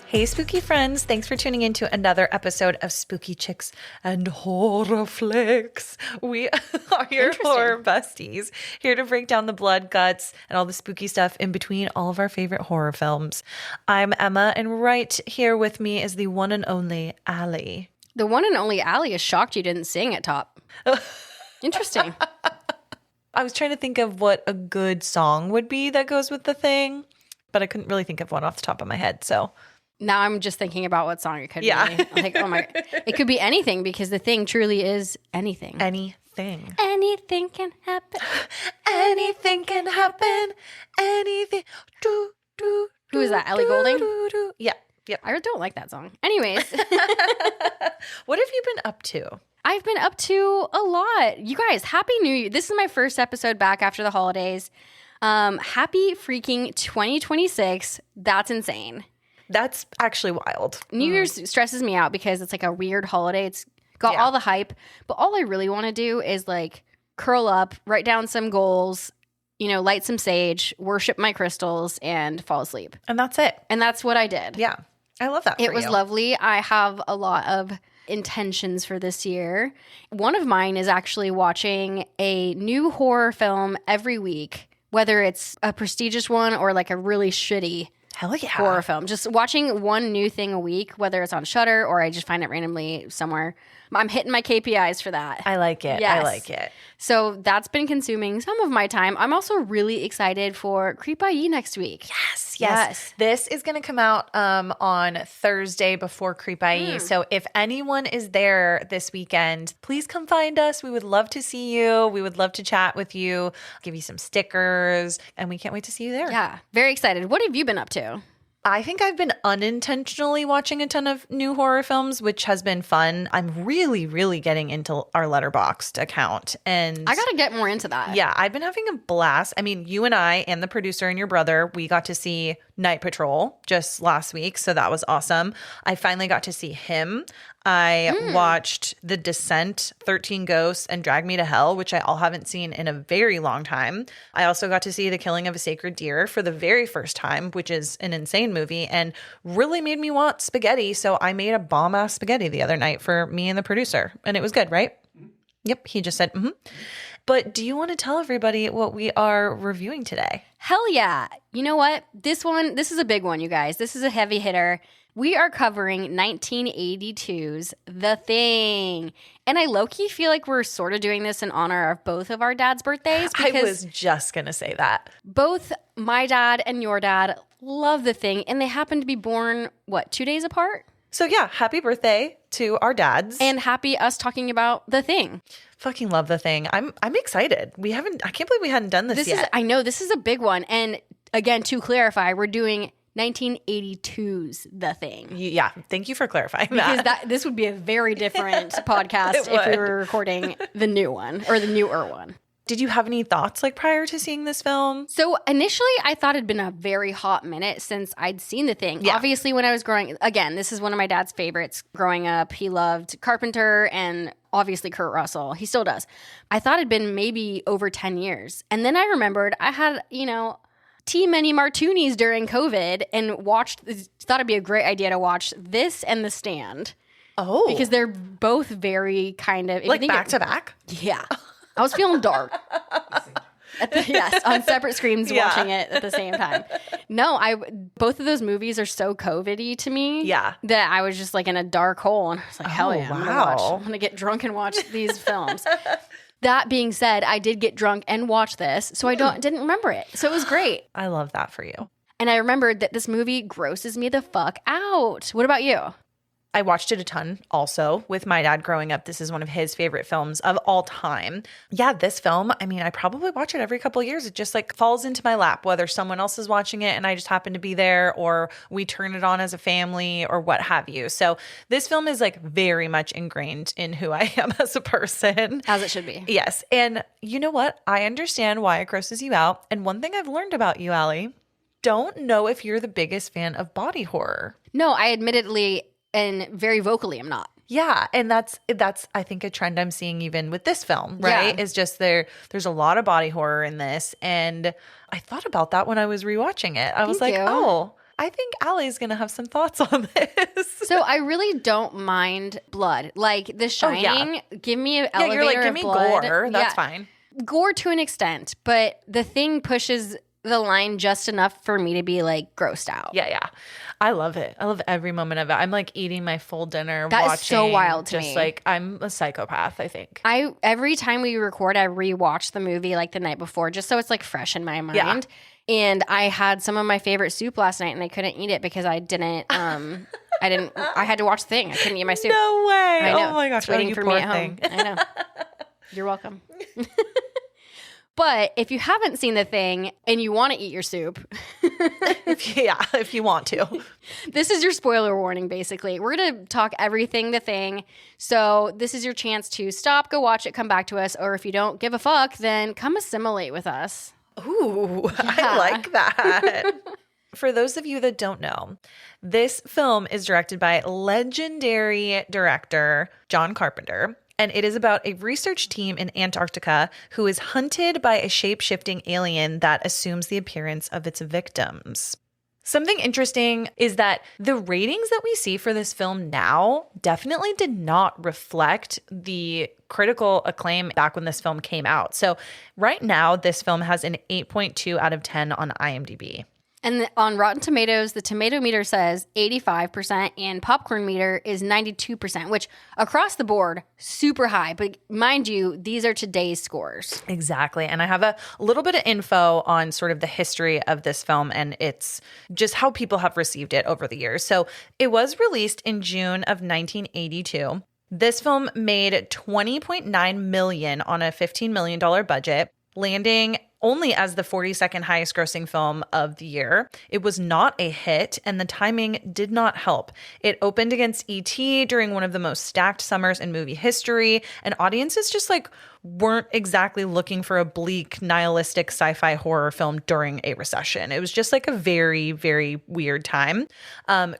Hey, spooky friends. Thanks for tuning in to another episode of Spooky Chicks and Horror Flicks. We are your horror besties, here to break down the blood, guts, and all the spooky stuff in between all of our favorite horror films. I'm Emma, and right here with me is the one and only Allie. The one and only Allie is shocked you didn't sing at top. Interesting. I was trying to think of what a good song would be that goes with the thing, but I couldn't really think of one off the top of my head, so... Now I'm just thinking about what song it could be. Like, oh my, it could be anything because the thing truly is anything. Anything. Anything can happen. Anything can happen. Anything. Who is that? Ellie Goulding? Yeah. Yep. I don't like that song. Anyways. What have you been up to? I've been up to a lot. You guys, Happy New Year. This is my first episode back after the holidays. Happy freaking 2026. That's insane. That's actually wild. New Year's stresses me out because it's like a weird holiday. It's got all the hype, but all I really want to do is like curl up, write down some goals, light some sage, worship my crystals, and fall asleep. And that's it. And that's what I did. Yeah. I love that. It was lovely. I have a lot of intentions for this year. One of mine is actually watching a new horror film every week, whether it's a prestigious one or like a really shitty hell yeah horror film. Just watching one new thing a week, whether it's on Shudder or I just find it randomly somewhere. I'm hitting my KPIs for that. I like it. Yes. I like it. So that's been consuming some of my time. I'm also really excited for Creep IE next week. Yes. This is going to come out on Thursday before Creep IE. So if anyone is there this weekend, please come find us. We would love to see you. We would love to chat with you, give you some stickers, and we can't wait to see you there. Yeah, very excited. What have you been up to? I think I've been unintentionally watching a ton of new horror films, which has been fun. I'm really, really getting into our Letterboxd account. And I got to get more into that. Yeah, I've been having a blast. I mean, you and I and the producer and your brother, we got to see Night Patrol just last week. So that was awesome. I finally got to see him. I watched The Descent, 13 Ghosts, and Drag Me to Hell, which I all haven't seen in a very long time. I also got to see The Killing of a Sacred Deer for the very first time, which is an insane movie and really made me want spaghetti. So I made a bomb-ass spaghetti the other night for me and the producer, and it was good, right? Yep, he just said, But do you want to tell everybody what we are reviewing today? Hell yeah. You know what? This is a big one, you guys. This is a heavy hitter. We are covering 1982's The Thing. And I low-key feel like we're sort of doing this in honor of both of our dad's birthdays. I was just going to say that. Both my dad and your dad love The Thing. And they happen to be born, 2 days apart? So yeah, happy birthday to our dads. And happy us talking about The Thing. Fucking love The Thing. I'm excited. I can't believe we hadn't done this yet. I know, this is a big one. And again, to clarify, we're doing 1982's The Thing. Yeah, thank you for clarifying that. Because this would be a very different podcast if we were recording the new one or the newer one. Did you have any thoughts prior to seeing this film? So initially I thought it'd been a very hot minute since I'd seen The Thing. Yeah. Obviously when I was again, this is one of my dad's favorites growing up. He loved Carpenter and obviously Kurt Russell. He still does. I thought it'd been maybe over 10 years. And then I remembered I had, too many martinis during COVID and thought it'd be a great idea to watch this and The Stand. Oh. Because they're both very kind of... back to back? Yeah. I was feeling dark. Yes, on separate screens watching it at the same time. No, both of those movies are so COVID-y to me. Yeah. That I was just in a dark hole and I was like, hell yeah, I'm going to get drunk and watch these films. That being said, I did get drunk and watch this, so I didn't remember it. So it was great. I love that for you. And I remembered that this movie grosses me the fuck out. What about you? I watched it a ton also with my dad growing up. This is one of his favorite films of all time. Yeah, this film, I probably watch it every couple of years. It just falls into my lap, whether someone else is watching it and I just happen to be there or we turn it on as a family or what have you. So this film is very much ingrained in who I am as a person. As it should be. Yes. And you know what? I understand why it grosses you out. And one thing I've learned about you, Allie, don't know if you're the biggest fan of body horror. No, I admittedly and very vocally I'm not. Yeah, and that's I think a trend I'm seeing even with this film, right? Yeah. Is just there's a lot of body horror in this, and I thought about that when I was rewatching it. I was like, oh, I think Allie's going to have some thoughts on this. So I really don't mind blood. Like The Shining, give me an elevator you're like, give me blood. gore. That's fine. Gore to an extent, but The Thing pushes the line just enough for me to be like grossed out. Yeah. I love it. I love every moment of it. I'm like eating my full dinner, that watching. Is so wild to me. Just like, I'm a psychopath, I think. Every time we record, I rewatch the movie like the night before, just so it's like fresh in my mind. Yeah. And I had some of my favorite soup last night, and I couldn't eat it because I didn't. I had to watch The Thing. I couldn't eat my soup. No way! I know. Oh my gosh! It's waiting for me at home. I know. You're welcome. But if you haven't seen The Thing and you want to eat your soup, if you want to, this is your spoiler warning. Basically, we're gonna talk everything The Thing. So this is your chance to stop, go watch it, come back to us, or if you don't give a fuck, then come assimilate with us. Ooh, yeah. I like that. For those of you that don't know, this film is directed by legendary director John Carpenter, and it is about a research team in Antarctica who is hunted by a shape-shifting alien that assumes the appearance of its victims. Something interesting is that the ratings that we see for this film now definitely did not reflect the critical acclaim back when this film came out. So right now, this film has an 8.2 out of 10 on IMDb. And on Rotten Tomatoes, the tomato meter says 85% and popcorn meter is 92%, which across the board, super high. But mind you, these are today's scores. Exactly. And I have a little bit of info on sort of the history of this film and it's just how people have received it over the years. So it was released in June of 1982. This film made $20.9 million on a $15 million budget, landing only as the 42nd highest grossing film of the year. It was not a hit, and the timing did not help. It opened against E.T. during one of the most stacked summers in movie history, and audiences just weren't exactly looking for a bleak, nihilistic sci-fi horror film during a recession. It was just a very, very weird time.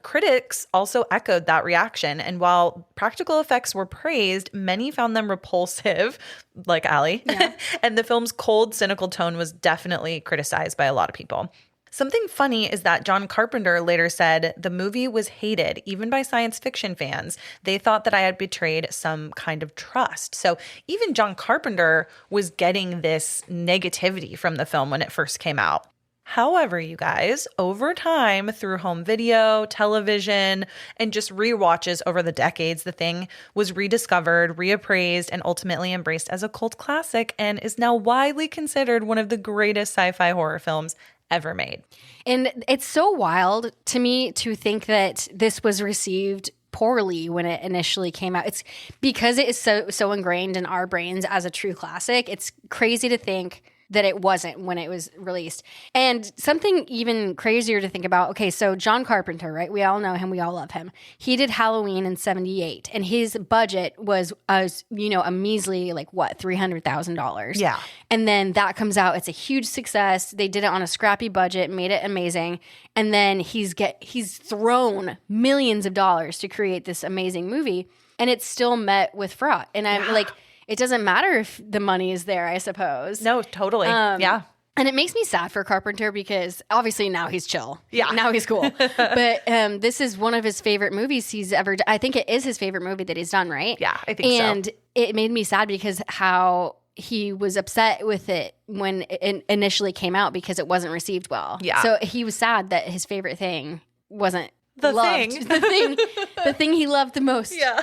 Critics also echoed that reaction, and while practical effects were praised, many found them repulsive, like Allie. Yeah. And the film's cold, cynical tone was definitely criticized by a lot of people. Something funny is that John Carpenter later said the movie was hated, even by science fiction fans. They thought that I had betrayed some kind of trust. So even John Carpenter was getting this negativity from the film when it first came out. However, you guys, over time, through home video, television, and just rewatches over the decades, The Thing was rediscovered, reappraised, and ultimately embraced as a cult classic and is now widely considered one of the greatest sci-fi horror films ever made. And it's so wild to me to think that this was received poorly when it initially came out. It's because it is so ingrained in our brains as a true classic. It's crazy to think that it wasn't when it was released. And something even crazier to think about, okay, so John Carpenter, right? We all know him. We all love him. He did Halloween in 78, and his budget was, a measly, $300,000. Yeah. And then that comes out. It's a huge success. They did it on a scrappy budget, made it amazing. And then he's thrown millions of dollars to create this amazing movie, and it's still met with fraud. And I'm it doesn't matter if the money is there, I suppose. No, totally. Yeah. And it makes me sad for Carpenter because obviously now he's chill. Yeah. Now he's cool. But this is one of his favorite movies he's ever done. I think it is his favorite movie that he's done, right? Yeah, I think so. And it made me sad because how he was upset with it when it initially came out because it wasn't received well. Yeah. So he was sad that his favorite thing wasn't the loved. thing. The thing he loved the most. Yeah.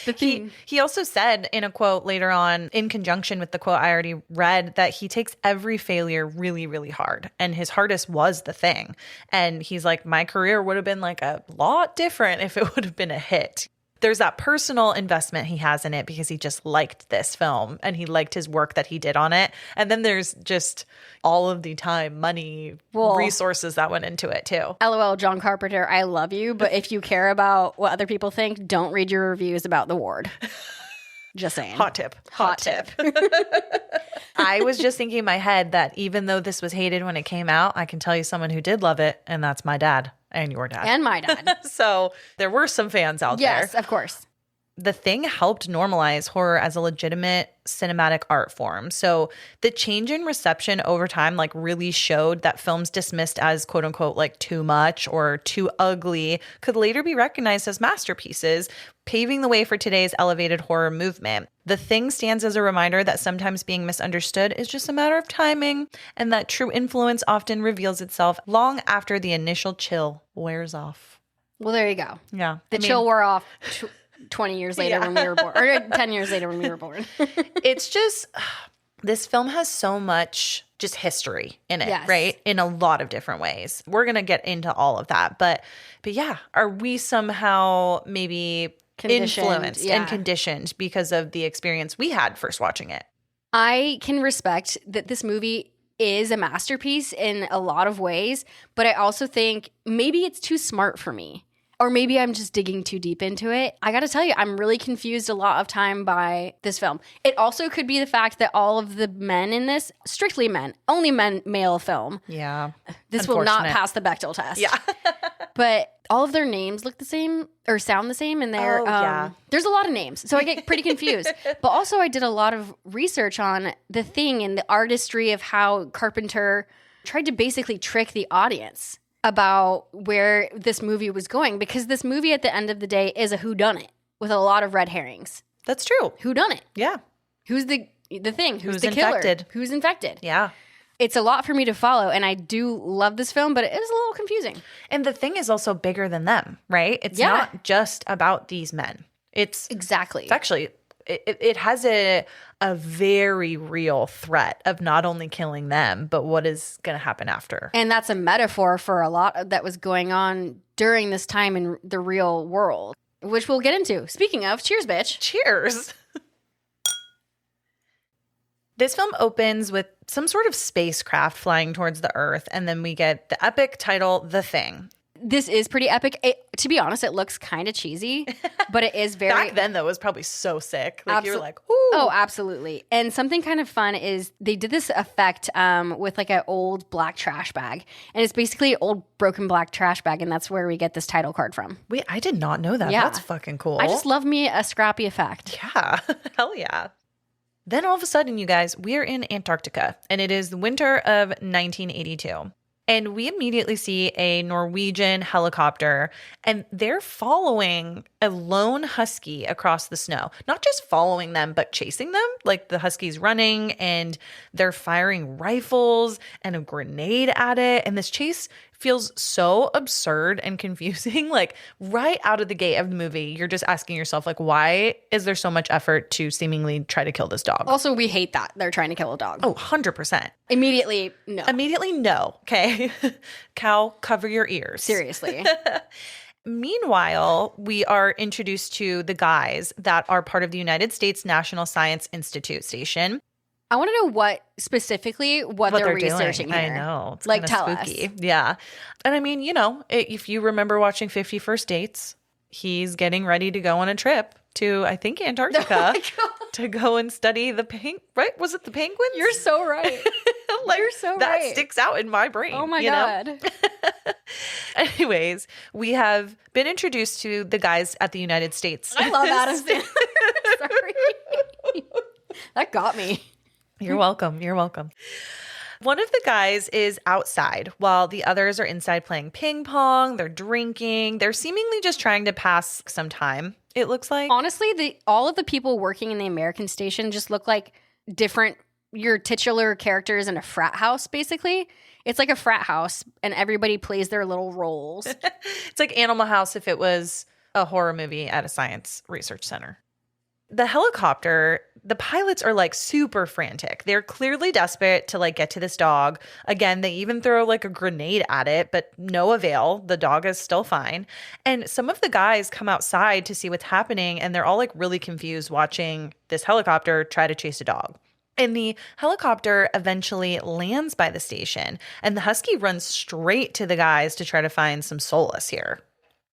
The thing. He also said in a quote later on, in conjunction with the quote I already read, that he takes every failure really, really hard. And his hardest was The Thing. And he's like, my career would have been a lot different if it would have been a hit. There's that personal investment he has in it because he just liked this film and he liked his work that he did on it. And then there's just all of the time, money, resources that went into it too. LOL, John Carpenter, I love you. But if you care about what other people think, don't read your reviews about The Ward. Just saying. Hot tip. I was just thinking in my head that even though this was hated when it came out, I can tell you someone who did love it, and that's my dad. And your dad. And my dad. So there were some fans out there. Yes, of course. The Thing helped normalize horror as a legitimate cinematic art form. So the change in reception over time like really showed that films dismissed as quote unquote like too much or too ugly could later be recognized as masterpieces, paving the way for today's elevated horror movement. The Thing stands as a reminder that sometimes being misunderstood is just a matter of timing, and that true influence often reveals itself long after the initial chill wears off. Well, there you go. Yeah. The chill wore off 20 years later when we were born, or 10 years later when we were born. It's just, this film has so much just history in it, right? In a lot of different ways. We're going to get into all of that. But yeah, are we somehow maybe influenced and conditioned because of the experience we had first watching it? I can respect that this movie is a masterpiece in a lot of ways, but I also think maybe it's too smart for me. Or maybe I'm just digging too deep into it. I got to tell you, I'm really confused a lot of time by this film. It also could be the fact that all of the men in this, strictly men, only male film. Yeah. This will not pass the Bechdel test. Yeah. But all of their names look the same or sound the same. And there's a lot of names. So I get pretty confused. But also I did a lot of research on The Thing and the artistry of how Carpenter tried to basically trick the audience about where this movie was going, because this movie at the end of the day is a whodunit with a lot of red herrings. That's true. Whodunit. Yeah. Who's the Thing? Who's the infected? Killer? Who's infected? Yeah. It's a lot for me to follow, and I do love this film, but it is a little confusing. And The Thing is also bigger than them, right? It's not just about these men. It's actually it has a very real threat of not only killing them, but what is going to happen after. And that's a metaphor for a lot that was going on during this time in the real world, which we'll get into. Speaking of, cheers, bitch. Cheers. This film opens with some sort of spacecraft flying towards the Earth, and then we get the epic title, The Thing. This is pretty epic. To be honest, it looks kind of cheesy, but it is very... Back then, though, it was probably so sick. Like, you were like, ooh. Oh, absolutely. And something kind of fun is they did this effect with like an old black trash bag. And it's basically an old broken black trash bag, and that's where we get this title card from. Wait, I did not know that. Yeah. That's fucking cool. I just love me a scrappy effect. Yeah. Hell yeah. Then all of a sudden, you guys, we're in Antarctica, and it is the winter of 1982. And we immediately see a Norwegian helicopter, and they're following a lone husky across the snow. Not just following them, but chasing them. Like the husky's running, and they're firing rifles and a grenade at it. And this chase feels so absurd and confusing. Like right out of the gate of the movie, you're just asking yourself, like, why is there so much effort to seemingly try to kill this dog? Also, we hate that they're trying to kill a dog. Oh, 100%. Immediately, no. Immediately, no. Okay. Cow, cover your ears. Seriously. Meanwhile, we are introduced to the guys that are part of the United States National Science Institute station. I want to know what they're researching doing. here. I know. It's like, tell spooky. Us. Yeah. And I mean, you know, if you remember watching 50 First Dates, he's getting ready to go on a trip to, I think, Antarctica to go and study the right? Was it the penguins? You're so right. Like, you're so that right. sticks out in my brain. Oh my God. Anyways, we have been introduced to the guys at the United States. I love Adam Sandler. Sorry. That got me. You're welcome. You're welcome. One of the guys is outside while the others are inside playing ping pong. They're drinking. They're seemingly just trying to pass some time, it looks like. Honestly, all of the people working in the American station just look like your titular characters in a frat house, basically. It's like a frat house, and everybody plays their little roles. It's like Animal House if it was a horror movie at a science research center. The helicopter, the pilots are like super frantic. They're clearly desperate to like get to this dog. Again, they even throw like a grenade at it, but no avail. The dog is still fine. And some of the guys come outside to see what's happening, and they're all like really confused watching this helicopter try to chase a dog. And the helicopter eventually lands by the station, and the husky runs straight to the guys to try to find some solace here.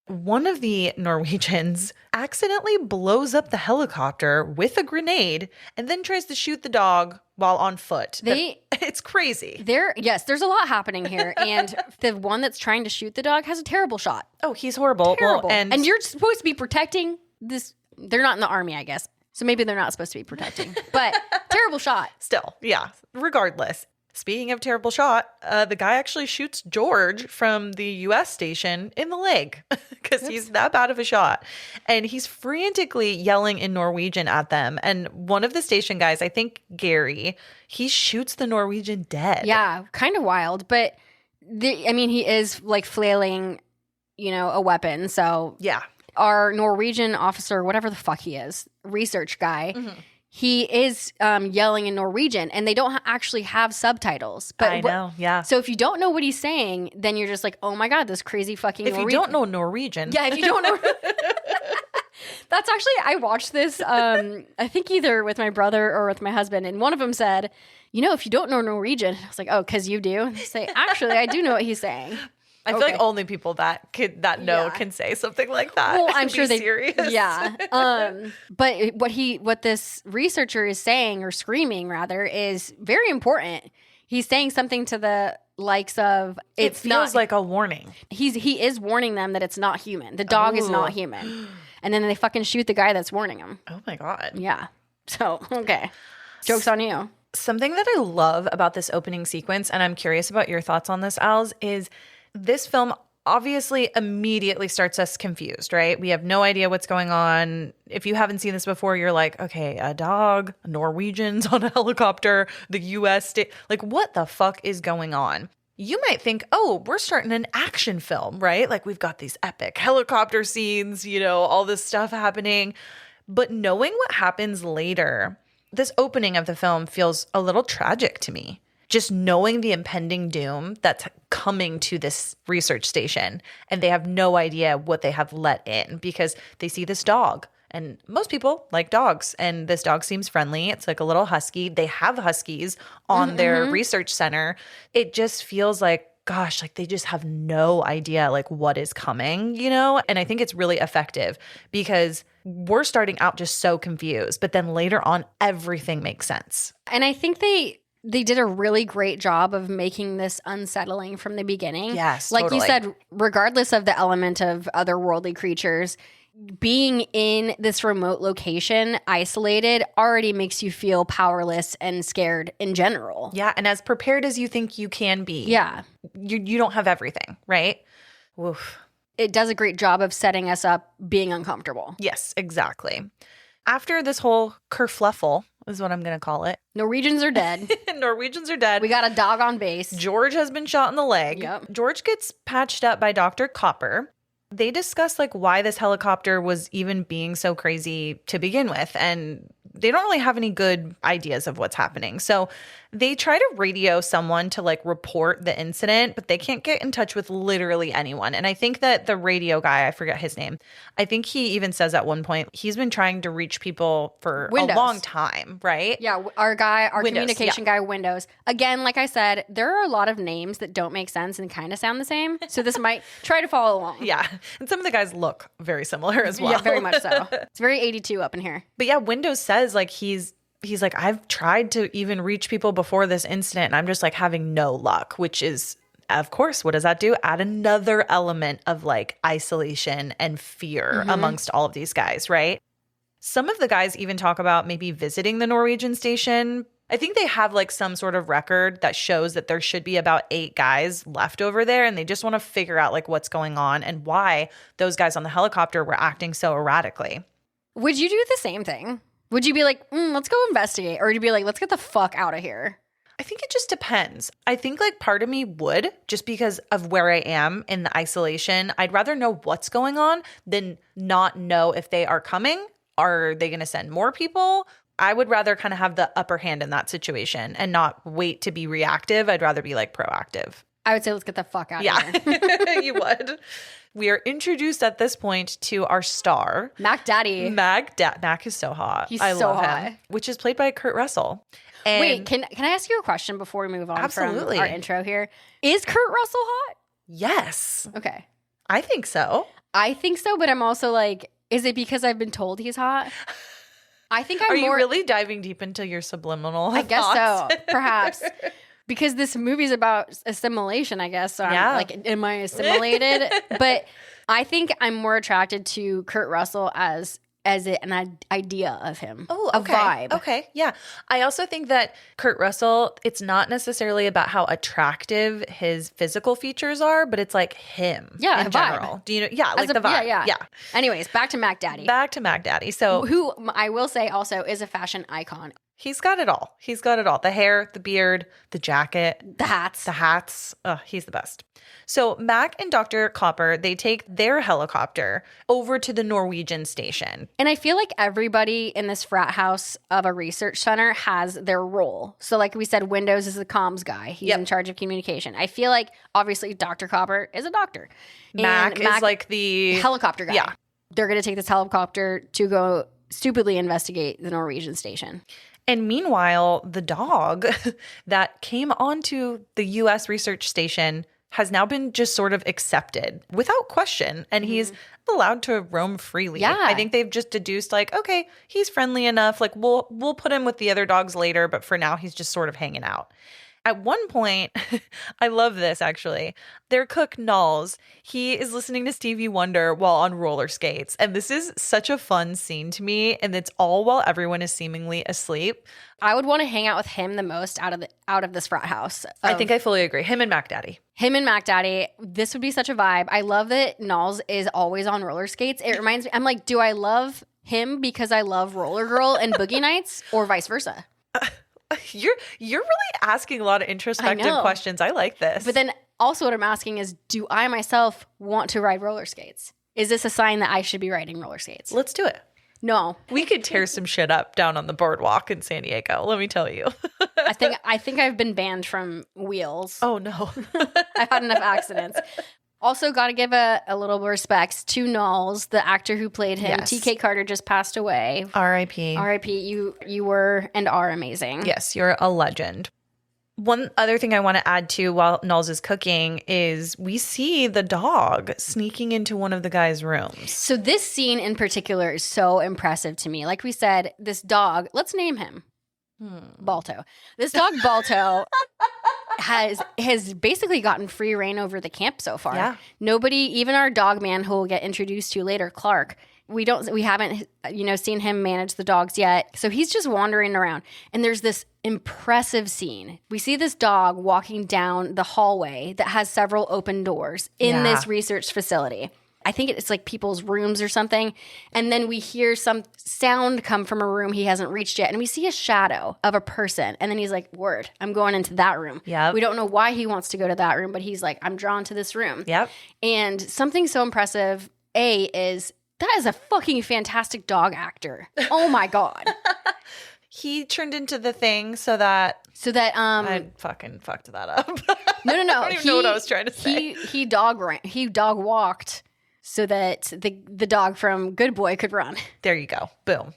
One of the Norwegians accidentally blows up the helicopter with a grenade and then tries to shoot the dog while on foot. It's crazy. There's a lot happening here. And the one that's trying to shoot the dog has a terrible shot. Oh, he's horrible. Terrible. Well, and you're supposed to be protecting this They're not in the army, I guess. So maybe they're not supposed to be protecting. But terrible shot. Still, yeah. Regardless. Speaking of terrible shot, the guy actually shoots George from the U.S. station in the leg because he's that bad of a shot. And he's frantically yelling in Norwegian at them. And one of the station guys, I think Gary, he shoots the Norwegian dead. Yeah, kind of wild. But, he is like flailing, a weapon. So yeah. Our Norwegian officer, whatever the fuck he is, research guy, he is yelling in Norwegian, and they don't actually have subtitles. But I know, yeah. So if you don't know what he's saying, then you're just like, oh my God, this crazy fucking Norwegian. If you don't know Norwegian. Yeah, if you don't know. That's actually, I watched this, I think either with my brother or with my husband, and one of them said, if you don't know Norwegian, I was like, oh, because you do? And they say, actually, I do know what he's saying. I feel like only people that know can say something like that. Well, I'm sure they serious. Yeah. But what this researcher is saying, or screaming rather, is very important. He's saying something to the likes of it feels like a warning. He is warning them that it's not human. The dog is not human. And then they fucking shoot the guy that's warning him. Oh my God. Yeah. So, okay. Joke's on you. Something that I love about this opening sequence, and I'm curious about your thoughts on this, Als, is this film obviously immediately starts us confused, right? We have no idea what's going on. If you haven't seen this before, you're like, okay, a dog, Norwegians on a helicopter, the U.S. state. Like, what the fuck is going on? You might think, oh, we're starting an action film, right? Like, we've got these epic helicopter scenes, all this stuff happening. But knowing what happens later, this opening of the film feels a little tragic to me. Just knowing the impending doom that's coming to this research station, and they have no idea what they have let in because they see this dog, and most people like dogs, and this dog seems friendly. It's like a little husky. They have huskies on their research center. It just feels like, gosh, like they just have no idea like what is coming, And I think it's really effective because we're starting out just so confused, but then later on, everything makes sense. And I think they did a really great job of making this unsettling from the beginning. Yes, like totally. you said, regardless of the element of otherworldly creatures, being in this remote location, isolated, already makes you feel powerless and scared in general. Yeah, and as prepared as you think you can be. Yeah. You don't have everything, right? Oof. It does a great job of setting us up being uncomfortable. Yes, exactly. After this whole kerfluffle, is what I'm going to call it. Norwegians are dead. Norwegians are dead. We got a dog on base. George has been shot in the leg. Yep. George gets patched up by Dr. Copper. They discuss like why this helicopter was even being so crazy to begin with. And they don't really have any good ideas of what's happening. So they try to radio someone to like report the incident, but they can't get in touch with literally anyone. And I think that the radio guy, I forget his name, I think he even says at one point, he's been trying to reach people for a long time, right? Yeah, our communication guy, Windows. Again, like I said, there are a lot of names that don't make sense and kind of sound the same. So this might try to follow along. Yeah. And some of the guys look very similar as well. Yeah, very much so. It's very 82 up in here. But yeah, Windows says like he's like, I've tried to even reach people before this incident and I'm just like having no luck, which is, of course, what does that do? Add another element of like isolation and fear amongst all of these guys, right? Some of the guys even talk about maybe visiting the Norwegian station. I think they have like some sort of record that shows that there should be about 8 guys left over there and they just want to figure out like what's going on and why those guys on the helicopter were acting so erratically. Would you do the same thing? Would you be like, let's go investigate? Or would you be like, let's get the fuck out of here? I think it just depends. I think like part of me would, just because of where I am in the isolation. I'd rather know what's going on than not know if they are coming. Are they going to send more people? I would rather kind of have the upper hand in that situation and not wait to be reactive. I'd rather be like proactive. I would say let's get the fuck out of here. Yeah, you would. We are introduced at this point to our star. Mac Daddy. Mac is so hot. He's I so love hot. him. Which is played by Kurt Russell. And wait, can I ask you a question before we move on absolutely. from our intro here? Is Kurt Russell hot? Yes. Okay. I think so. I think so, but I'm also like, is it because I've been told he's hot? I think I'm Are more... you really diving deep into your subliminal I guess thoughts? so, perhaps. Because this movie's about assimilation, I guess. So I'm like, am I assimilated? But I think I'm more attracted to Kurt Russell as an idea of him. Oh, a okay. vibe. Okay, yeah. I also think that Kurt Russell, it's not necessarily about how attractive his physical features are, but it's like him in general. Do you know? Yeah, like the vibe. Yeah. Anyways, back to Mac Daddy. Back to Mac Daddy. So who I will say also is a fashion icon. He's got it all. He's got it all. The hair, the beard, the jacket. The hats. He's the best. So Mac and Dr. Copper, they take their helicopter over to the Norwegian station. And I feel like everybody in this frat house of a research center has their role. So like we said, Windows is the comms guy. He's in charge of communication. I feel like obviously Dr. Copper is a doctor. Mac is like the helicopter guy. Yeah. They're going to take this helicopter to go stupidly investigate the Norwegian station. And meanwhile, the dog that came onto the U.S. research station has now been just sort of accepted without question. And he's allowed to roam freely. Yeah. I think they've just deduced like, okay, he's friendly enough. Like we'll put him with the other dogs later. But for now, he's just sort of hanging out. At one point, I love this actually, their cook Knowles, he is listening to Stevie Wonder while on roller skates. And this is such a fun scene to me. And it's all while everyone is seemingly asleep. I would want to hang out with him the most out of this frat house. I think I fully agree. Him and Mac Daddy. This would be such a vibe. I love that Knowles is always on roller skates. It reminds me, I'm like, do I love him because I love Roller Girl and Boogie Nights or vice versa? You're really asking a lot of introspective questions. I like this. But then also what I'm asking is, do I myself want to ride roller skates? Is this a sign that I should be riding roller skates? Let's do it. No. We could tear some shit up down on the boardwalk in San Diego. Let me tell you. I think I've been banned from wheels. Oh, no. I've had enough accidents. Also, got to give a little respect to Knowles, the actor who played him. Yes. TK Carter just passed away. R.I.P. R.I.P. You were and are amazing. Yes, you're a legend. One other thing I want to add to while Knowles is cooking is we see the dog sneaking into one of the guys' rooms. So this scene in particular is so impressive to me. Like we said, this dog, let's name him. Balto. This dog, Balto, has basically gotten free reign over the camp so far. Yeah. Nobody, even our dog man who we'll get introduced to later, Clark, we haven't seen him manage the dogs yet. So he's just wandering around. And there's this impressive scene. We see this dog walking down the hallway that has several open doors in this research facility. I think it's like people's rooms or something. And then we hear some sound come from a room he hasn't reached yet. And we see a shadow of a person. And then he's like, word, I'm going into that room. Yep. We don't know why he wants to go to that room, but he's like, I'm drawn to this room. Yep. And something so impressive, is that is a fucking fantastic dog actor. Oh my God. He turned into the thing so that I fucking fucked that up. No. I don't even know what I was trying to say. He dog walked so that the dog from Good Boy could run. There you go. Boom.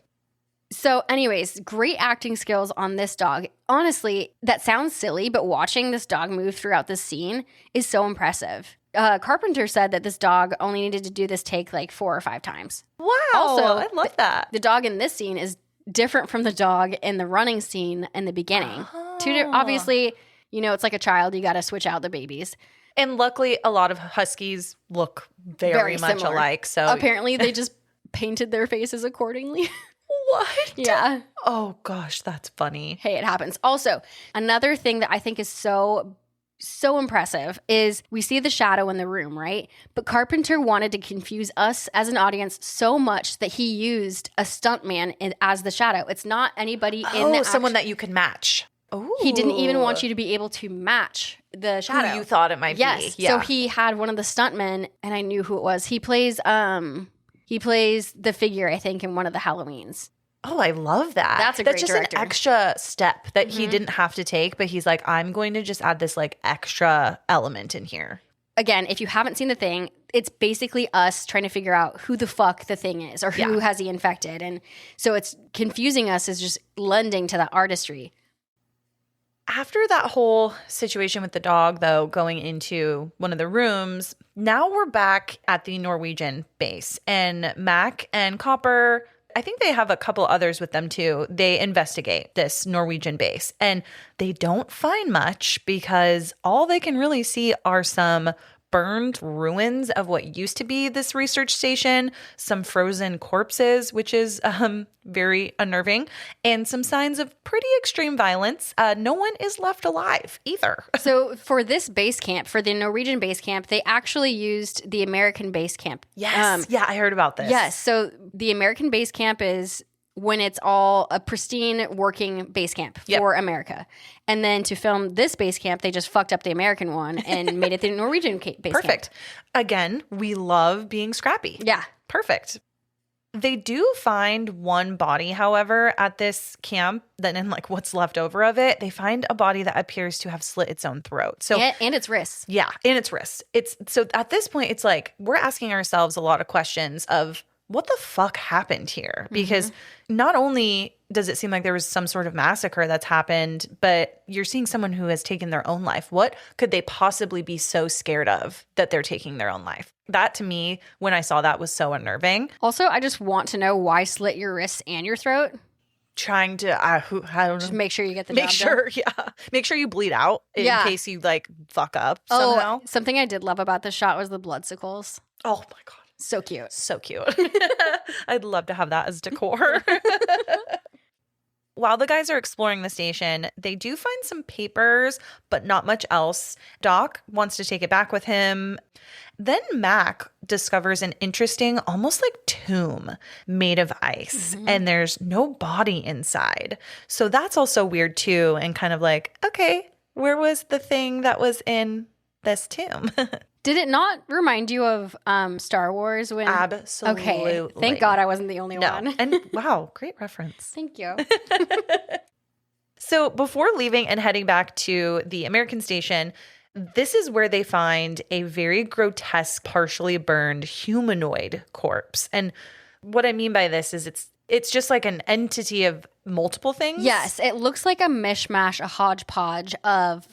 So anyways, great acting skills on this dog. Honestly, that sounds silly, but watching this dog move throughout this scene is so impressive. Carpenter said that this dog only needed to do this take like 4 or 5 times. Wow. Also, I love that. The dog in this scene is different from the dog in the running scene in the beginning. Oh. Obviously, it's like a child. You got to switch out the babies. And luckily, a lot of huskies look very much similar. alike. So apparently, they just painted their faces accordingly. What? Yeah. Oh, gosh, that's funny. Hey, it happens. Also, another thing that I think is so impressive is we see the shadow in the room, right? But Carpenter wanted to confuse us as an audience so much that he used a stuntman as the shadow. It's not anybody in the someone that you can match. Ooh. He didn't even want you to be able to match the shadow. Who you thought it might be. Yes. Yeah. So he had one of the stuntmen, and I knew who it was. He plays the figure, I think, in one of the Halloweens. Oh, I love that. That's just director. An extra step that he didn't have to take, but he's like, I'm going to just add this like extra element in here. Again, if you haven't seen The Thing, it's basically us trying to figure out who the fuck the thing is or who has he infected. And so it's confusing us is just lending to that artistry. After that whole situation with the dog, though, going into one of the rooms, now we're back at the Norwegian base. And Mac and Copper, I think they have a couple others with them too. They investigate this Norwegian base. And they don't find much because all they can really see are some burned ruins of what used to be this research station, some frozen corpses, which is very unnerving, and some signs of pretty extreme violence. No one is left alive either. So for this base camp, for the Norwegian base camp, they actually used the American base camp. Yes. Yeah, I heard about this. Yes. So the American base camp is when it's all a pristine working base camp for America. And then to film this base camp, they just fucked up the American one and made it the Norwegian base camp. Perfect. Again, we love being scrappy. Yeah. Perfect. They do find one body, however, at this camp. Then in like what's left over of it, they find a body that appears to have slit its own throat. So and its wrists. Yeah, and its wrists. It's so at this point, it's like we're asking ourselves a lot of questions of what the fuck happened here? Because not only does it seem like there was some sort of massacre that's happened, but you're seeing someone who has taken their own life. What could they possibly be so scared of that they're taking their own life? That to me, when I saw that, was so unnerving. Also, I just want to know why slit your wrists and your throat. Trying to, I don't know. Just make sure you get the job done. Make sure you bleed out in case you like fuck up somehow. Something I did love about this shot was the bloodsickles. Oh my God. So cute. So cute. I'd love to have that as decor. While the guys are exploring the station, they do find some papers, but not much else. Doc wants to take it back with him. Then Mac discovers an interesting, almost like tomb made of ice, and there's no body inside. So that's also weird too, and kind of like, okay, where was the thing that was in this tomb? Did it not remind you of Star Wars? When Absolutely. Okay, thank God I wasn't the only one. And wow, great reference. Thank you. So before leaving and heading back to the American station, this is where they find a very grotesque, partially burned humanoid corpse. And what I mean by this is it's just like an entity of multiple things. Yes, it looks like a mishmash, a hodgepodge of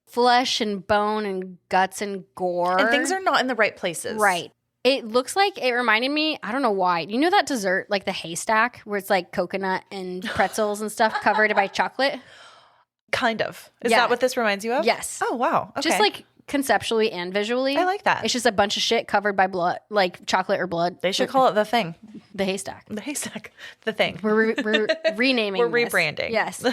flesh and bone and guts and gore. And things are not in the right places. Right. It looks like it reminded me, I don't know why. You know that dessert, like the haystack, where it's like coconut and pretzels and stuff covered by chocolate? Kind of. Is that what this reminds you of? Yes. Oh, wow. Okay. Just like conceptually and visually. I like that. It's just a bunch of shit covered by blood, like chocolate or blood. They should call it the thing. The haystack. The haystack. The thing. We're renaming We're rebranding. Yes.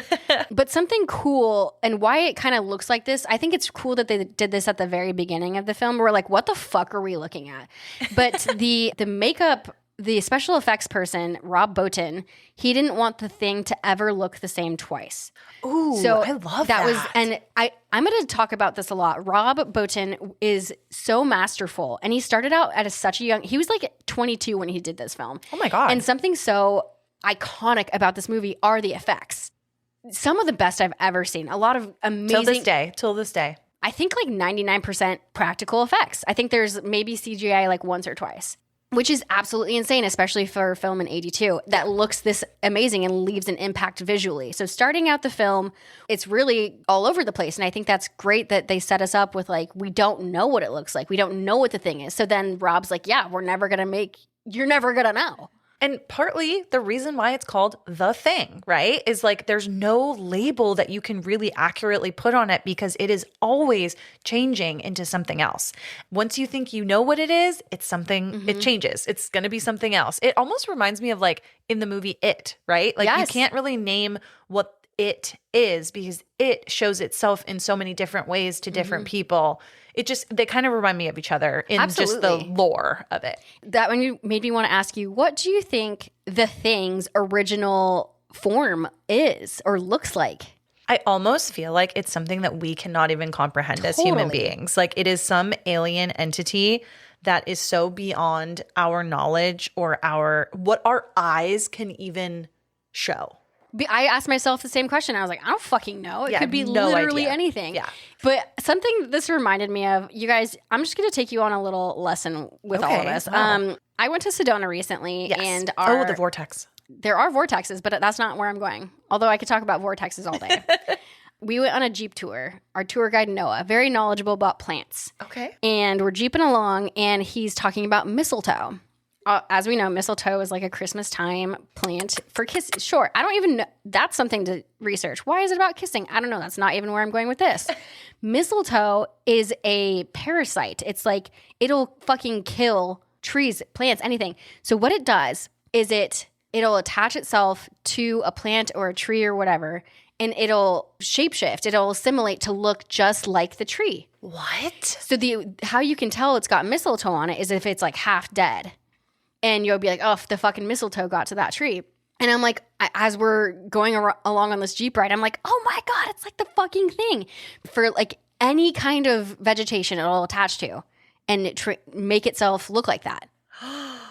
But something cool, and why it kind of looks like this, I think it's cool that they did this at the very beginning of the film. We're like, what the fuck are we looking at? But the makeup, the special effects person, Rob Bottin, he didn't want the thing to ever look the same twice. Ooh, so I love that. And I'm going to talk about this a lot. Rob Bottin is so masterful. And he started out at such a young, he was like 22 when he did this film. Oh my God. And something so iconic about this movie are the effects. Some of the best I've ever seen. A lot of amazing. Till this day. I think like 99% practical effects. I think there's maybe CGI like once or twice. Which is absolutely insane, especially for a film in 82 that looks this amazing and leaves an impact visually. So starting out the film, it's really all over the place. And I think that's great that they set us up with like, we don't know what it looks like. We don't know what the thing is. So then Rob's like, yeah, you're never going to know. And partly the reason why it's called The Thing, right, is like there's no label that you can really accurately put on it because it is always changing into something else. Once you think you know what it is, it's something, it changes. It's going to be something else. It almost reminds me of like in the movie It, right? Like you can't really name what it is because it shows itself in so many different ways to different people. They kind of remind me of each other in just the lore of it. That one made me want to ask you, what do you think The Thing's original form is or looks like? I almost feel like it's something that we cannot even comprehend as human beings. Like it is some alien entity that is so beyond our knowledge or what our eyes can even show. I asked myself the same question. I was like, I don't fucking know. It could be literally anything. Yeah. But something this reminded me of, you guys, I'm just going to take you on a little lesson with all of us. Wow. I went to Sedona recently. Yes. And the vortex. There are vortexes, but that's not where I'm going. Although I could talk about vortexes all day. We went on a Jeep tour. Our tour guide, Noah, very knowledgeable about plants. Okay. And we're Jeeping along, and he's talking about mistletoe. as we know, mistletoe is like a Christmas time plant for kiss. Sure. I don't even know. That's something to research. Why is it about kissing? I don't know. That's not even where I'm going with this. Mistletoe is a parasite. It's like it'll fucking kill trees, plants, anything. So what it does is it'll attach itself to a plant or a tree or whatever, and it'll shapeshift. It'll assimilate to look just like the tree. What? So how you can tell it's got mistletoe on it is if it's like half dead. And you'll be like, oh, the fucking mistletoe got to that tree. And I'm like, as we're going along on this Jeep ride, I'm like, oh my God, it's like the fucking thing. For like any kind of vegetation it'll attach to and make itself look like that.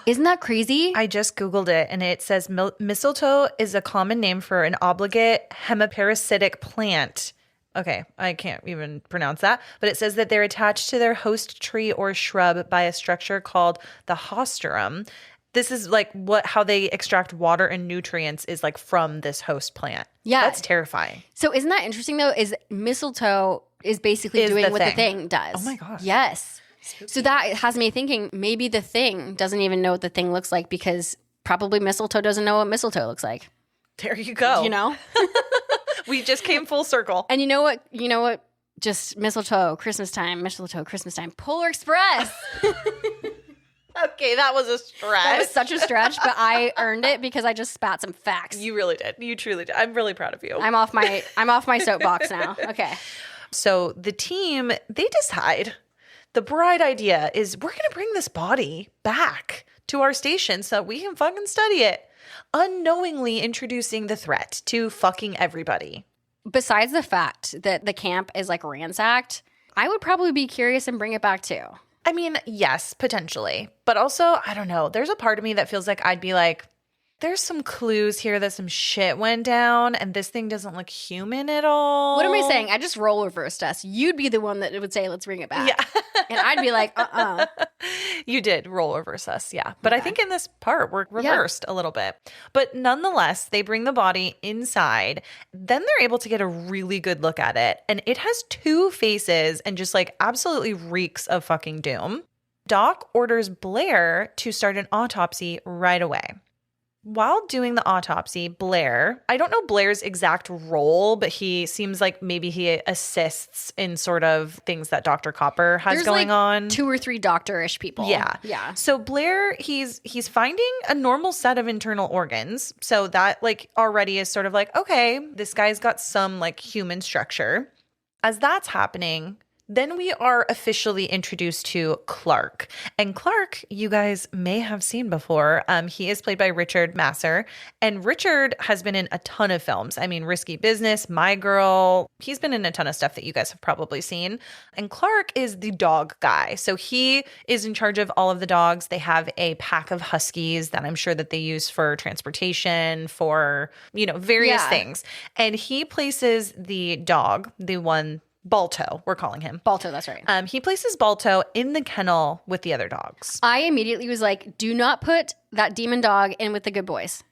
Isn't that crazy? I just Googled it and it says mistletoe is a common name for an obligate hemiparasitic plant. Okay, I can't even pronounce that. But it says that they're attached to their host tree or shrub by a structure called the hosterum. This is like how they extract water and nutrients is like from this host plant. Yeah. That's terrifying. So isn't that interesting though? Is mistletoe is basically doing what the thing does. Oh my God. Yes. Spooky. So that has me thinking maybe the thing doesn't even know what the thing looks like because probably mistletoe doesn't know what mistletoe looks like. There you go. You know? We just came full circle. And you know what? Just mistletoe, Christmas time, Polar Express. Okay, that was a stretch. That was such a stretch, but I earned it because I just spat some facts. You really did. You truly did. I'm really proud of you. I'm off my soapbox now. Okay. So the team, they decide the bright idea is we're going to bring this body back to our station so that we can fucking study it. Unknowingly introducing the threat to fucking everybody. Besides the fact that the camp is like ransacked, I would probably be curious and bring it back too. I mean, yes, potentially. But also, I don't know. There's a part of me that feels like I'd be like, there's some clues here that some shit went down and this thing doesn't look human at all. What am I saying? I just role reversed us. You'd be the one that would say, let's bring it back. Yeah. And I'd be like, You did role reverse us, yeah. But okay. I think in this part, we're reversed a little bit. But nonetheless, they bring the body inside. Then they're able to get a really good look at it. And it has two faces and just like absolutely reeks of fucking doom. Doc orders Blair to start an autopsy right away. While doing the autopsy, Blair, I don't know Blair's exact role, but he seems like maybe he assists in sort of things that Dr. Copper has going on. 2 or 3 doctor-ish people. Yeah. Yeah. So Blair, he's finding a normal set of internal organs. So that like already is sort of like, okay, this guy's got some like human structure. As that's happening, then we are officially introduced to Clark. And Clark, you guys may have seen before. He is played by Richard Masur. And Richard has been in a ton of films. I mean, Risky Business, My Girl. He's been in a ton of stuff that you guys have probably seen. And Clark is the dog guy. So he is in charge of all of the dogs. They have a pack of huskies that I'm sure that they use for transportation, for, various things. And he places the dog, the one Balto, we're calling him. Balto, that's right. He places Balto in the kennel with the other dogs. I immediately was like, do not put that demon dog in with the good boys.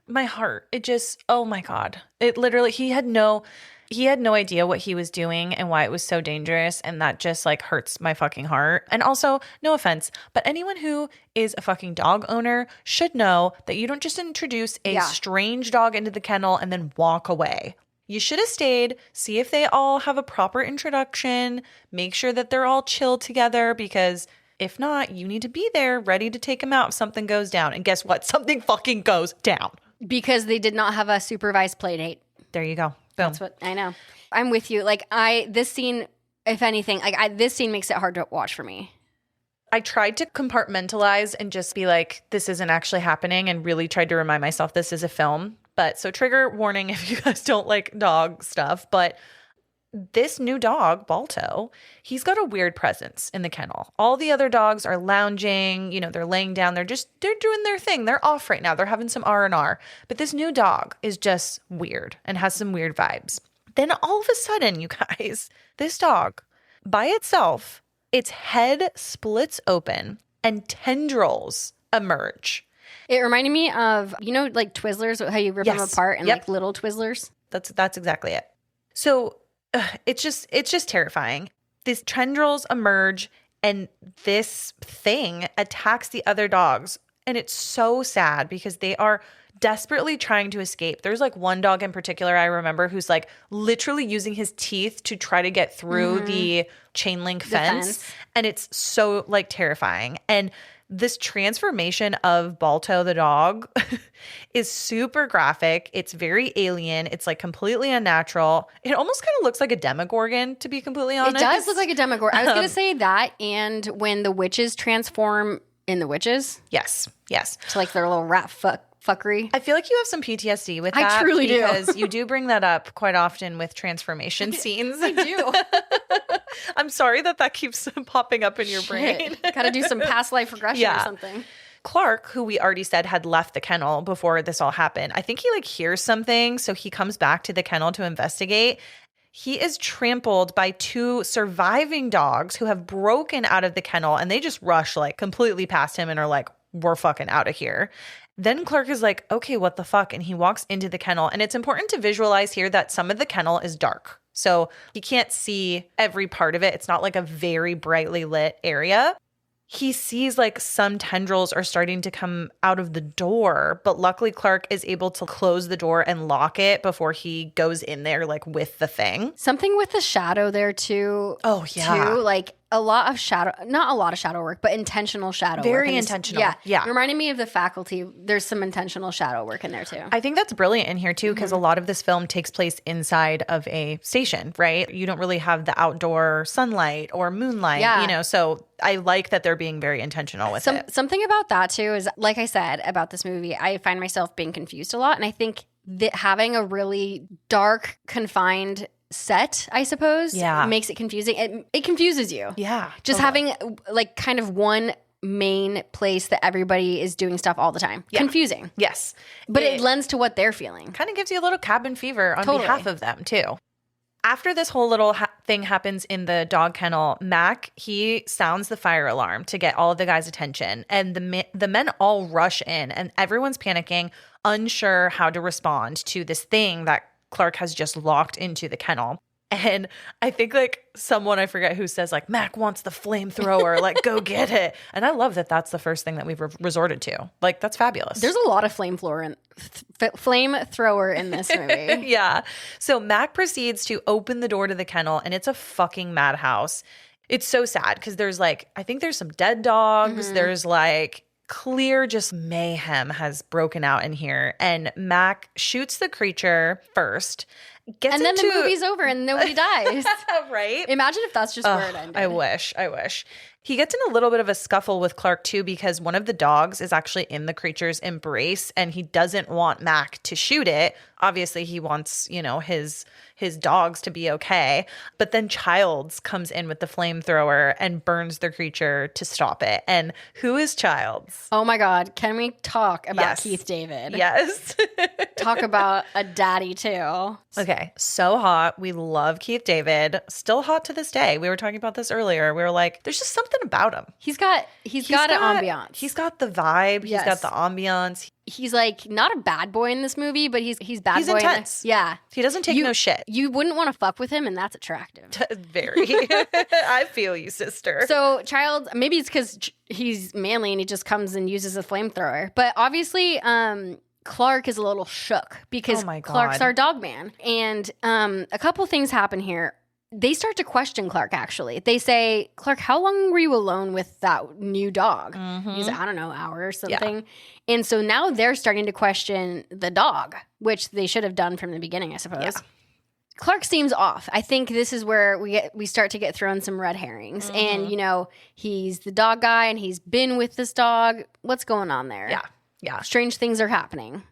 My heart, it just, oh my God. It literally, he had no idea what he was doing and why it was so dangerous. And that just like hurts my fucking heart. And also, no offense, but anyone who is a fucking dog owner should know that you don't just introduce a strange dog into the kennel and then walk away. You should have stayed, see if they all have a proper introduction, make sure that they're all chill together, because if not, you need to be there ready to take them out if something goes down. And guess what? Something fucking goes down. Because they did not have a supervised play date. There you go. Boom. That's what I know. I'm with you. Like this scene, if anything, this scene makes it hard to watch for me. I tried to compartmentalize and just be like, this isn't actually happening, and really tried to remind myself this is a film. But so trigger warning if you guys don't like dog stuff. But this new dog, Balto, he's got a weird presence in the kennel. All the other dogs are lounging, they're laying down. They're doing their thing. They're off right now. They're having some R&R. But this new dog is just weird and has some weird vibes. Then all of a sudden, you guys, this dog by itself, its head splits open and tendrils emerge. It reminded me of, like Twizzlers, how you rip them apart and like little Twizzlers. That's exactly it. So it's just terrifying. These tendrils emerge and this thing attacks the other dogs And it's so sad because they are desperately trying to escape. There's like one dog in particular I remember who's like literally using his teeth to try to get through the chain link fence. And it's so like terrifying. And this transformation of Balto the dog is super graphic. It's very alien. It's like completely unnatural. It almost kind of looks like a Demogorgon, to be completely honest. It does look like a Demogorgon. I was going to say that, and when the witches transform in the witches. Yes. To like their little rat fuckery. I feel like you have some PTSD with that. I truly do. Because you do bring that up quite often with transformation scenes. I do. I'm sorry that keeps popping up in your brain. Got to do some past life regression or something. Clark, who we already said had left the kennel before this all happened, I think he like hears something, so he comes back to the kennel to investigate. He is trampled by 2 surviving dogs who have broken out of the kennel, and they just rush like completely past him and are like, we're fucking out of here. Then Clark is like, okay, what the fuck? And he walks into the kennel. And it's important to visualize here that some of the kennel is dark. So he can't see every part of it. It's not like a very brightly lit area. He sees like some tendrils are starting to come out of the door, but luckily Clark is able to close the door and lock it before he goes in there like with the thing. Something with the shadow there too. Oh, yeah. Too, like a lot of shadow, not a lot of shadow work, but intentional shadow work. Very intentional. Yeah. It reminded me of The Faculty. There's some intentional shadow work in there too. I think that's brilliant in here too, because a lot of this film takes place inside of a station, right? You don't really have the outdoor sunlight or moonlight, you know, so I like that they're being very intentional with it. Something about that too is, like I said about this movie, I find myself being confused a lot. And I think that having a really dark, confined set, I suppose, makes it confusing. It confuses you. Yeah. Just having like kind of one main place that everybody is doing stuff all the time. Yeah. Confusing. Yes. But it lends to what they're feeling. Kind of gives you a little cabin fever on behalf of them too. After this whole little thing happens in the dog kennel, Mac, he sounds the fire alarm to get all of the guys' attention. And the men all rush in and everyone's panicking, unsure how to respond to this thing that Clark has just locked into the kennel. And I think like someone, I forget who, says like, Mac wants the flamethrower, like go get it. And I love that that's the first thing that we've resorted to. Like that's fabulous. There's a lot of flamethrower in this movie. Yeah. So Mac proceeds to open the door to the kennel and it's a fucking madhouse. It's so sad because there's like, I think there's some dead dogs. There's like clear just mayhem has broken out in here. And Mac shoots the creature first. And then the movie's over and nobody dies. Right? Imagine if that's just where it ended. I wish. He gets in a little bit of a scuffle with Clark too because one of the dogs is actually in the creature's embrace and he doesn't want Mac to shoot it. Obviously, he wants, you know, his dogs to be okay. But then Childs comes in with the flamethrower and burns the creature to stop it. And who is Childs? Oh my God. Can we talk about Keith David? Yes. Talk about a daddy too. Okay. So hot. We love Keith David. Still hot to this day. We were talking about this earlier. We were like, there's just something about him. He's got an ambiance. He's got the vibe. Yes. He's got the ambiance. He's like not a bad boy in this movie, but he's bad he's boy. Intense. Yeah. He doesn't take no shit. You wouldn't want to fuck with him, and that's attractive. Very. I feel you, sister. So Childs, maybe it's because he's manly and he just comes and uses a flamethrower. But obviously, Clark is a little shook because Clark's our dog man. And a couple things happen here. They start to question Clark, actually. They say, Clark, how long were you alone with that new dog? He's like, I don't know, hour or something. Yeah. And so now they're starting to question the dog, which they should have done from the beginning, I suppose. Yeah. Clark seems off. I think this is where we start to get thrown some red herrings. And, you know, he's the dog guy and he's been with this dog. What's going on there? Yeah. Yeah. Strange things are happening.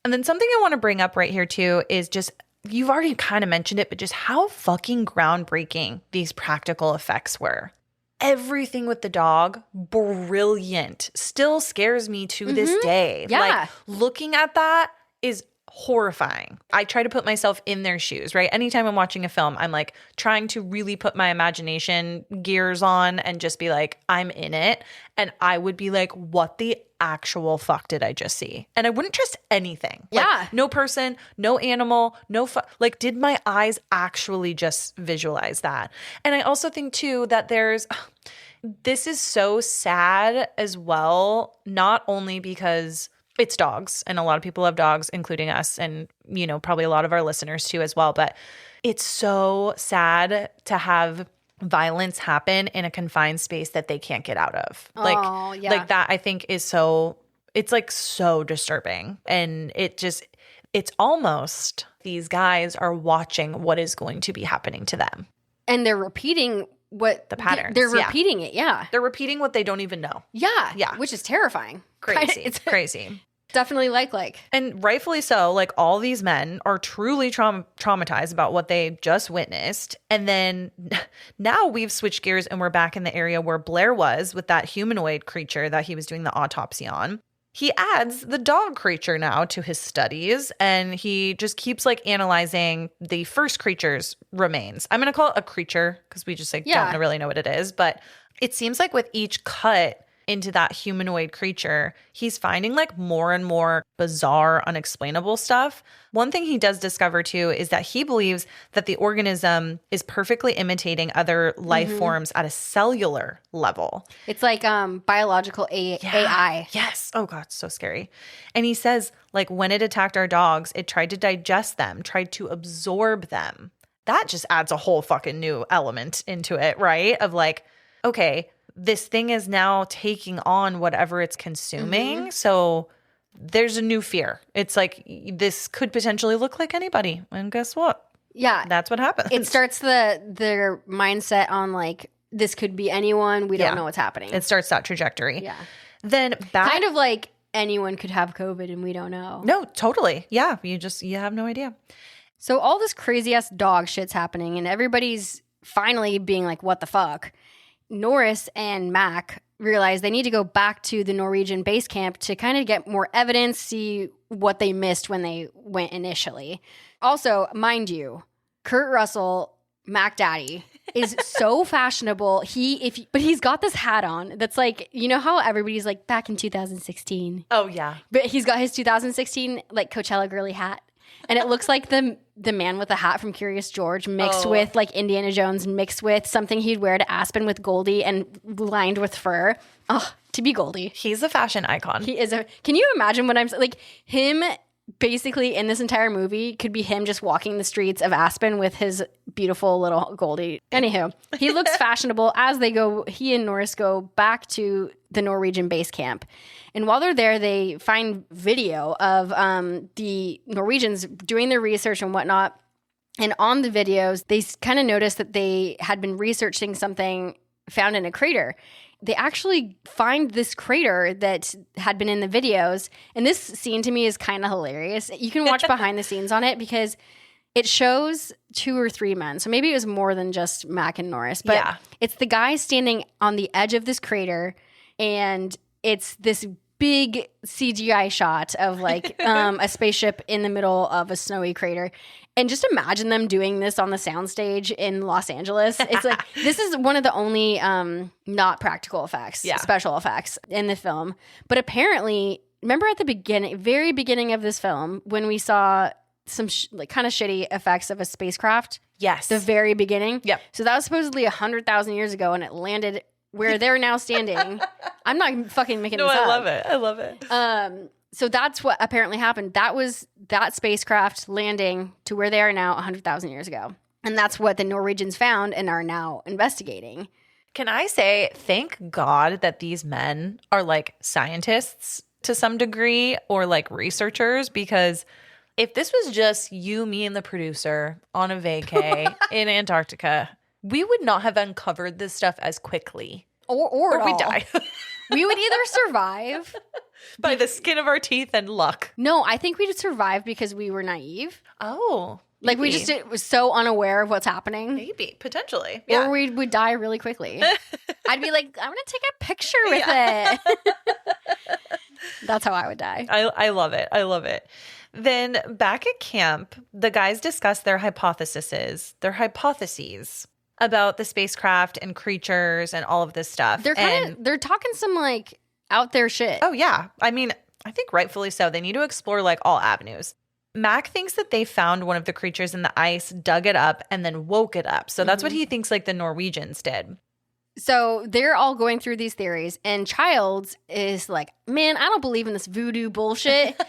And then something I want to bring up right here, too, is just, you've already kind of mentioned it, but just how fucking groundbreaking these practical effects were. Everything with the dog, brilliant. Still scares me to this day. Yeah. Like, looking at that is horrifying. I try to put myself in their shoes, right? Anytime I'm watching a film, I'm like trying to really put my imagination gears on and just be like, I'm in it. And I would be like, what the actual fuck did I just see? And I wouldn't trust anything. Yeah. Like, no person, no animal, like, did my eyes actually just visualize that? And I also think too that This is so sad as well, not only because it's dogs and a lot of people love dogs, including us and, you know, probably a lot of our listeners too as well. But it's so sad to have violence happen in a confined space that they can't get out of. Like that I think is so, it's like so disturbing. And it's almost these guys are watching what is going to be happening to them. And they're repeating what the patterns. They're repeating it, yeah. They're repeating what they don't even know. Yeah. Yeah. Which is terrifying. Crazy. It's crazy. Definitely like. And rightfully so. Like all these men are truly traumatized about what they just witnessed. And then now we've switched gears and we're back in the area where Blair was with that humanoid creature that he was doing the autopsy on. He adds the dog creature now to his studies, and he just keeps like analyzing the first creature's remains. I'm going to call it a creature because we just don't really know what it is. But it seems like with each cut into that humanoid creature, he's finding like more and more bizarre, unexplainable stuff. One thing he does discover too is that he believes that the organism is perfectly imitating other life forms at a cellular level. It's like biological AI. Yes. Oh God, so scary. And he says like when it attacked our dogs, it tried to digest them, tried to absorb them. That just adds a whole fucking new element into it, right? Of like, okay, this thing is now taking on whatever it's consuming. So there's a new fear. It's like this could potentially look like anybody. And guess what? Yeah. That's what happens. It starts their mindset on like, this could be anyone. We don't know what's happening. It starts that trajectory. Yeah. Then kind of like anyone could have COVID and we don't know. No, totally. Yeah. You have no idea. So all this crazy ass dog shit's happening and everybody's finally being like, what the fuck? Norris and Mac realize they need to go back to the Norwegian base camp to kind of get more evidence, see what they missed when they went initially. Also, mind you, Kurt Russell, Mac Daddy, is so fashionable. But he's got this hat on that's like, you know how everybody's like back in 2016. Oh yeah. But he's got his 2016 like Coachella girly hat. And it looks like the man with the hat from Curious George mixed with like Indiana Jones mixed with something he'd wear to Aspen with Goldie and lined with fur. Oh, to be Goldie. He's a fashion icon. He is can you imagine what I'm like him basically in this entire movie could be him just walking the streets of Aspen with his beautiful little Goldie. Anywho, he looks fashionable as he and Norris go back to the Norwegian base camp. And while they're there, they find video of the Norwegians doing their research and whatnot. And on the videos, they kind of noticed that they had been researching something found in a crater. They actually find this crater that had been in the videos. And this scene to me is kind of hilarious. You can watch behind the scenes on it because it shows 2 or 3 men. So maybe it was more than just Mac and Norris. But it's the guy standing on the edge of this crater. And it's this big CGI shot of like a spaceship in the middle of a snowy crater. And just imagine them doing this on the soundstage in Los Angeles. It's like, this is one of the only not practical effects, special effects in the film. But apparently, remember at the very beginning of this film, when we saw some like kind of shitty effects of a spacecraft? Yes. The very beginning? Yep. So that was supposedly 100,000 years ago and it landed where they're now standing. I'm not fucking making this up. I love it. So that's what apparently happened. That was that spacecraft landing to where they are now 100,000 years ago. And that's what the Norwegians found and are now investigating. Can I say, thank God that these men are like scientists to some degree or like researchers, because if this was just you, me, and the producer on a vacay in Antarctica, we would not have uncovered this stuff as quickly. Or we'd die. We would either survive by the skin of our teeth and luck. No, I think we'd survive because we were naive. Oh. Like we just was so unaware of what's happening. Maybe, potentially. Yeah. Or we would die really quickly. I'd be like, I'm going to take a picture with it. That's how I would die. I love it. I love it. Then back at camp, the guys discuss their hypotheses about the spacecraft and creatures and all of this stuff. They're talking some like out there shit. Oh yeah. I mean, I think rightfully so. They need to explore like all avenues. Mac thinks that they found one of the creatures in the ice, dug it up, and then woke it up. So that's what he thinks like the Norwegians did. So they're all going through these theories, and Childs is like, man, I don't believe in this voodoo bullshit.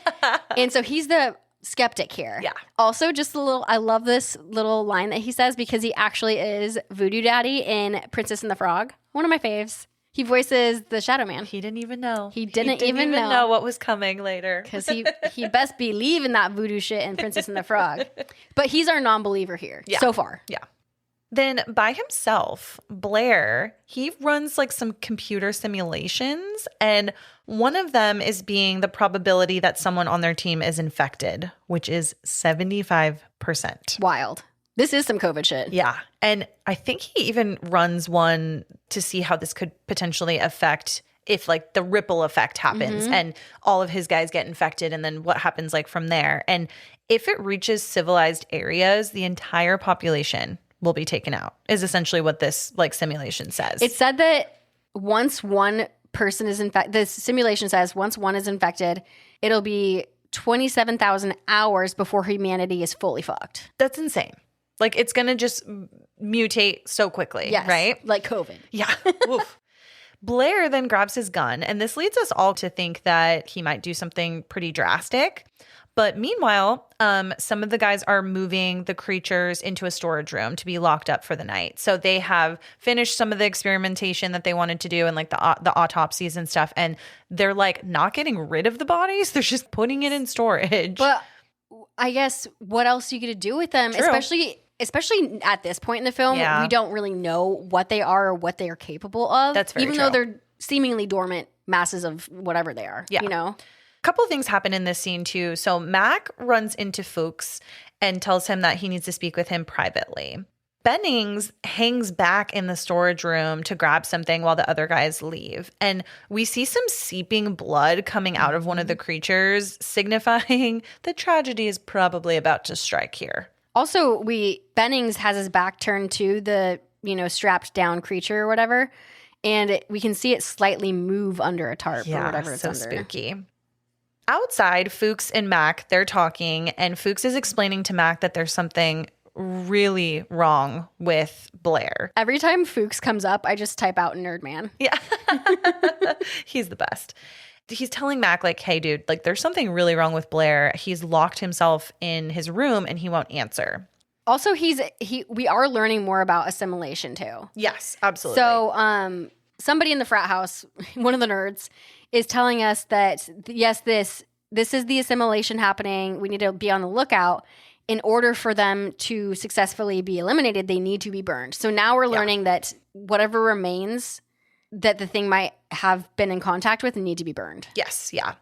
And so he's the skeptic here. Yeah. Also, just a little, I love this little line that he says because he actually is Voodoo Daddy in Princess and the Frog. One of my faves. He voices the Shadow Man. He didn't even know. He didn't even know what was coming later. Because he best believe in that voodoo shit in Princess and the Frog. But he's our non-believer here so far. Yeah. Then by himself, Blair, he runs like some computer simulations, and one of them is being the probability that someone on their team is infected, which is 75%. Wild. This is some COVID shit. Yeah. And I think he even runs one to see how this could potentially affect if like the ripple effect happens and all of his guys get infected, and then what happens like from there. And if it reaches civilized areas, the entire population will be taken out, is essentially what this like simulation says. It said that once one person is infected, the simulation says once one is infected, it'll be 27,000 hours before humanity is fully fucked. That's insane. Like it's going to just mutate so quickly, right? Like COVID. Yeah. Oof. Blair then grabs his gun, and this leads us all to think that he might do something pretty drastic. But meanwhile, some of the guys are moving the creatures into a storage room to be locked up for the night. So they have finished some of the experimentation that they wanted to do and like the autopsies and stuff. And they're like not getting rid of the bodies. They're just putting it in storage. But I guess what else are you going to do with them? True. Especially at this point in the film, we don't really know what they are or what they are capable of. That's very Even true. though they're seemingly dormant masses of whatever they are, you know? Couple of things happen in this scene too. So Mac runs into Fuchs and tells him that he needs to speak with him privately. Bennings hangs back in the storage room to grab something while the other guys leave. And we see some seeping blood coming out of one of the creatures, signifying the tragedy is probably about to strike here. Also, Bennings has his back turned to the, strapped down creature or whatever. And we can see it slightly move under a tarp or whatever it's so under. Spooky. Outside, Fuchs and Mac, they're talking, and Fuchs is explaining to Mac that there's something really wrong with Blair. Every time Fuchs comes up, I just type out Nerd Man. Yeah. He's the best. He's telling Mac, like, hey, dude, like, there's something really wrong with Blair. He's locked himself in his room, and he won't answer. Also, we are learning more about assimilation, too. Yes, absolutely. So, somebody in the frat house, one of the nerds, is telling us that, yes, this is the assimilation happening. We need to be on the lookout. In order for them to successfully be eliminated, they need to be burned. So now we're learning that whatever remains that the thing might have been in contact with need to be burned. Yes, yeah.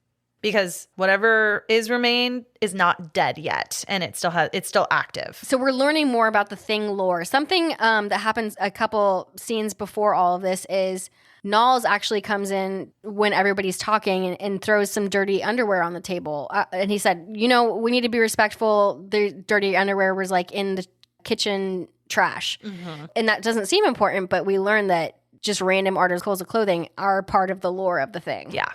Because whatever remained is not dead yet, and it's still active. So we're learning more about the thing lore. Something that happens a couple scenes before all of this is Knowles actually comes in when everybody's talking and throws some dirty underwear on the table. And he said, we need to be respectful. The dirty underwear was like in the kitchen trash. Mm-hmm. And that doesn't seem important, but we learned that just random articles of clothing are part of the lore of the thing. Yeah.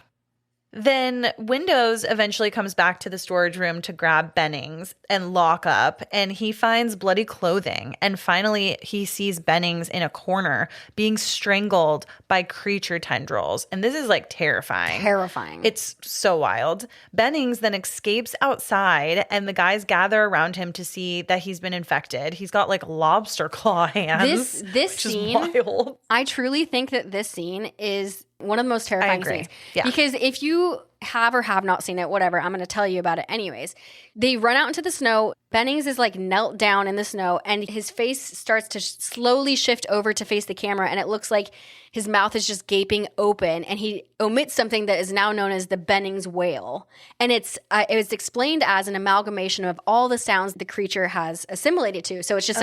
Then Windows eventually comes back to the storage room to grab Bennings and lock up, and he finds bloody clothing. And finally, he sees Bennings in a corner being strangled by creature tendrils. And this is like terrifying. Terrifying. It's so wild. Bennings then escapes outside, and the guys gather around him to see that he's been infected. He's got like lobster claw hands. This scene, is wild. I truly think that this scene is one of the most terrifying scenes. Yeah. Because if you have or have not seen it, whatever, I'm going to tell you about it anyways. They run out into the snow. Bennings is like knelt down in the snow, and his face starts to slowly shift over to face the camera, and it looks like his mouth is just gaping open, and he omits something that is now known as the Bennings wail. And it was explained as an amalgamation of all the sounds the creature has assimilated to. So it's just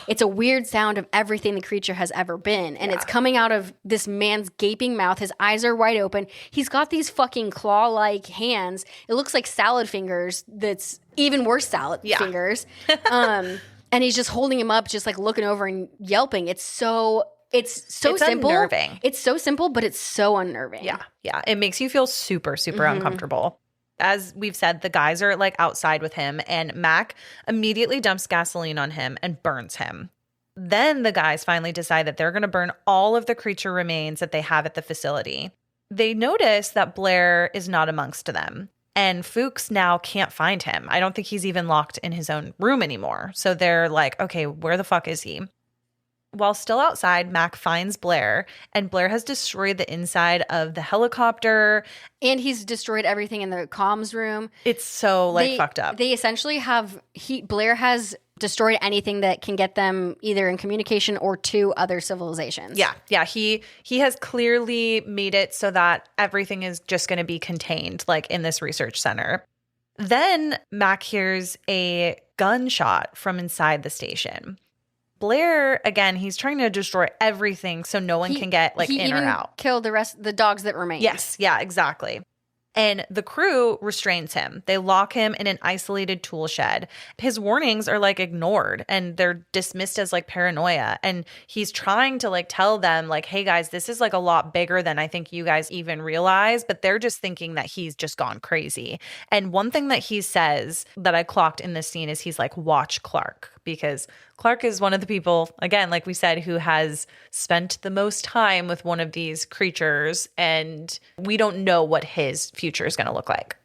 it's a weird sound of everything the creature has ever been. And it's coming out of this man's gaping mouth. His eyes are wide open. He's got these fucking claw-like hands. It looks like salad fingers. That's even worse salad fingers. And he's just holding him up, just like looking over and yelping. It's so simple. Unnerving. It's so simple, but it's so unnerving. Yeah. Yeah. It makes you feel super, super uncomfortable. As we've said, the guys are like outside with him, and Mac immediately dumps gasoline on him and burns him. Then the guys finally decide that they're going to burn all of the creature remains that they have at the facility. They notice that Blair is not amongst them, and Fuchs now can't find him. I don't think he's even locked in his own room anymore. So they're like, okay, where the fuck is he? While still outside, Mac finds Blair, and Blair has destroyed the inside of the helicopter. And he's destroyed everything in the comms room. It's so fucked up. They essentially Blair has destroyed anything that can get them either in communication or to other civilizations. Yeah. He has clearly made it so that everything is just going to be contained, like in this research center. Then Mac hears a gunshot from inside the station. Blair, again, he's trying to destroy everything so no one can get in or out. Kill the dogs that remain. Yes, yeah, exactly. And the crew restrains him. They lock him in an isolated tool shed. His warnings are ignored, and they're dismissed as paranoia. And he's trying to tell them hey guys, this is a lot bigger than I think you guys even realize, but they're just thinking that he's just gone crazy. And one thing that he says that I clocked in this scene is he's watch Clark, because Clark is one of the people, again, like we said, who has spent the most time with one of these creatures, and we don't know what his future is going to look like.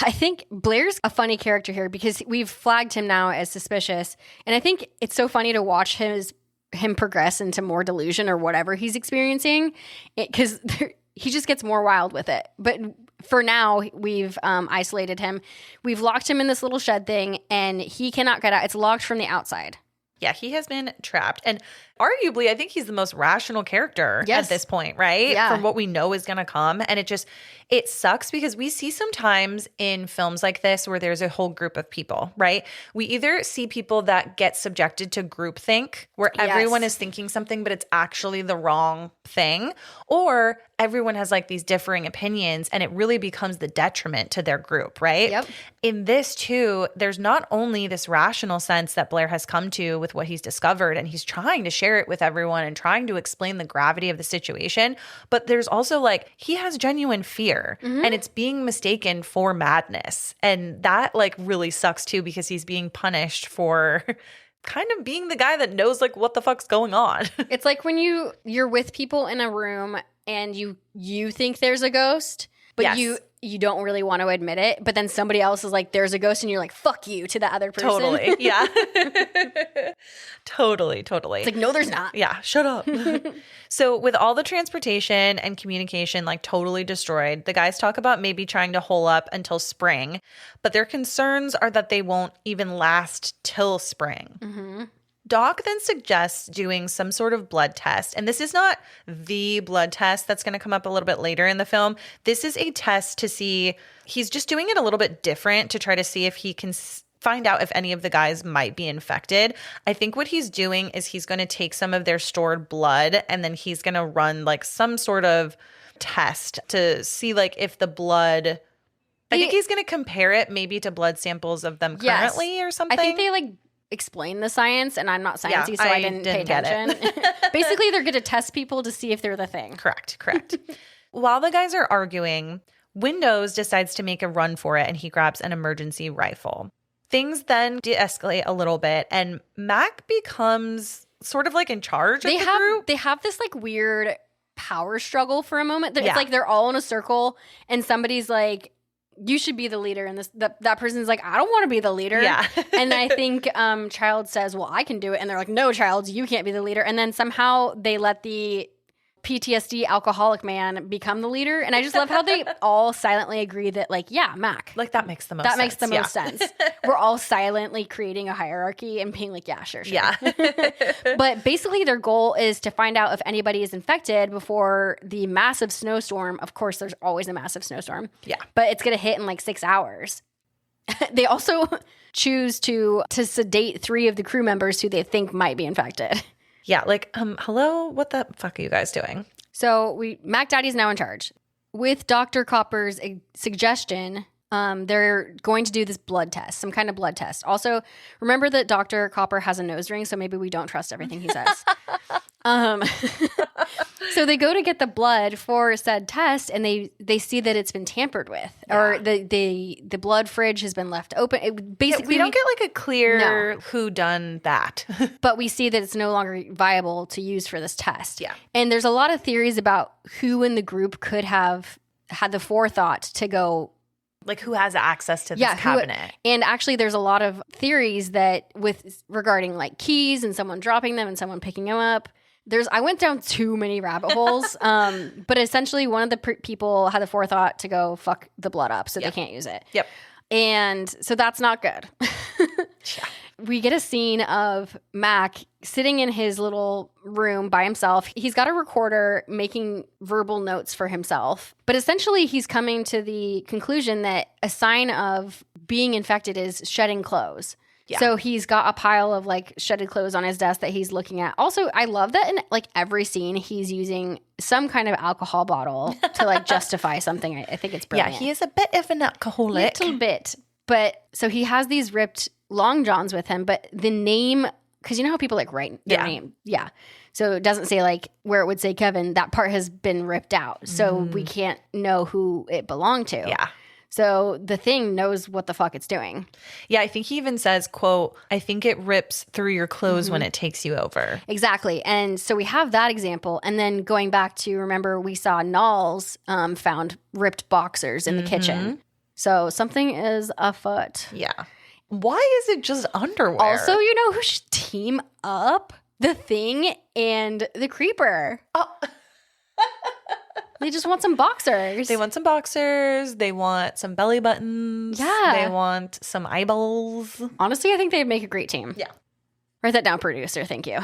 I think Blair's a funny character here because we've flagged him now as suspicious, and I think it's so funny to watch him progress into more delusion or whatever he's experiencing, because he just gets more wild with it. But for now, we've isolated him. We've locked him in this little shed thing, and he cannot get out. It's locked from the outside. Yeah, he has been trapped. And arguably, I think he's the most rational character at this point, right? Yeah. From what we know is going to come. And it sucks because we see sometimes in films like this where there's a whole group of people, right? We either see people that get subjected to groupthink, where everyone is thinking something, but it's actually the wrong thing, or everyone has these differing opinions and it really becomes the detriment to their group, right? Yep. In this too, there's not only this rational sense that Blair has come to with what he's discovered, and he's trying to share it with everyone and trying to explain the gravity of the situation, but there's also he has genuine fear, and it's being mistaken for madness. And that really sucks too, because he's being punished for kind of being the guy that knows what the fuck's going on. It's like when you're with people in a room and you think there's a ghost, but you don't really want to admit it, but then somebody else is there's a ghost, and you're fuck you to the other person. Totally. Yeah. Totally. It's no, there's not. Yeah, shut up. So with all the transportation and communication totally destroyed, the guys talk about maybe trying to hole up until spring, but their concerns are that they won't even last till spring. Mm-hmm. Doc then suggests doing some sort of blood test. And this is not the blood test that's going to come up a little bit later in the film. This is a test to see, he's just doing it a little bit different to try to see if he can find out if any of the guys might be infected. I think what he's doing is he's going to take some of their stored blood, and then he's going to run some sort of test to see if the blood, I think he's going to compare it maybe to blood samples of them currently or something. I think they explain the science, and I'm not sciencey, so I didn't pay attention. Basically, they're going to test people to see if they're the thing. Correct. While the guys are arguing, Windows decides to make a run for it, and he grabs an emergency rifle. Things then de-escalate a little bit, and Mac becomes sort of in charge of the group. They have this weird power struggle for a moment. It's they're all in a circle, and somebody's you should be the leader, and that person's I don't want to be the leader. Yeah. And I think Child says, well, I can do it, and they're no, Child, you can't be the leader. And then somehow they let the PTSD alcoholic man become the leader, and I just love how they all silently agree that Mac, that makes the most sense. That makes the most sense. We're all silently creating a hierarchy and being yeah, sure. Yeah. But basically their goal is to find out if anybody is infected before the massive snowstorm. Of course, there's always a massive snowstorm. Yeah. But it's going to hit in 6 hours. They also choose to sedate 3 of the crew members who they think might be infected. Yeah, hello, what the fuck are you guys doing? So Mac Daddy's now in charge. With Dr. Copper's suggestion, they're going to do this blood test, some kind of blood test. Also, remember that Dr. Copper has a nose ring, so maybe we don't trust everything he says. So they go to get the blood for said test, and they see that it's been tampered with, or the blood fridge has been left open. Basically, we don't get like a clear who done that. But we see that it's no longer viable to use for this test. Yeah. And there's a lot of theories about who in the group could have had the forethought to go. Like who has access to this cabinet. And actually there's a lot of theories that regarding like keys and someone dropping them and someone picking them up. I went down too many rabbit holes. But essentially one of the people had the forethought to go fuck the blood up so they can't use it. Yep. And so that's not good. Yeah. We get a scene of Mac sitting in his little room by himself. He's got a recorder making verbal notes for himself. But essentially, he's coming to the conclusion that a sign of being infected is shedding clothes. Yeah. So he's got a pile of like shedded clothes on his desk that he's looking at. Also, I love that in like every scene, he's using some kind of alcohol bottle to like justify something. I think it's brilliant. Yeah, he is a bit of an alcoholic. A little bit. But so he has these ripped long johns with him, but the name, because you know how people like write their name? Yeah. So it doesn't say like where it would say Kevin, that part has been ripped out. So we can't know who it belonged to. Yeah. So the thing knows what the fuck it's doing. Yeah, I think he even says, quote, I think it rips through your clothes when it takes you over. Exactly. And so we have that example. And then going back to, remember, we saw Nalls found ripped boxers in the kitchen. So something is afoot. Yeah. Why is it just underwear? Also, you know who should team up? The Thing and the Creeper. Oh. They just want some boxers. They want some boxers. They want some belly buttons. Yeah. They want some eyeballs. Honestly, I think they'd make a great team. Yeah. Write that down, producer. Thank you.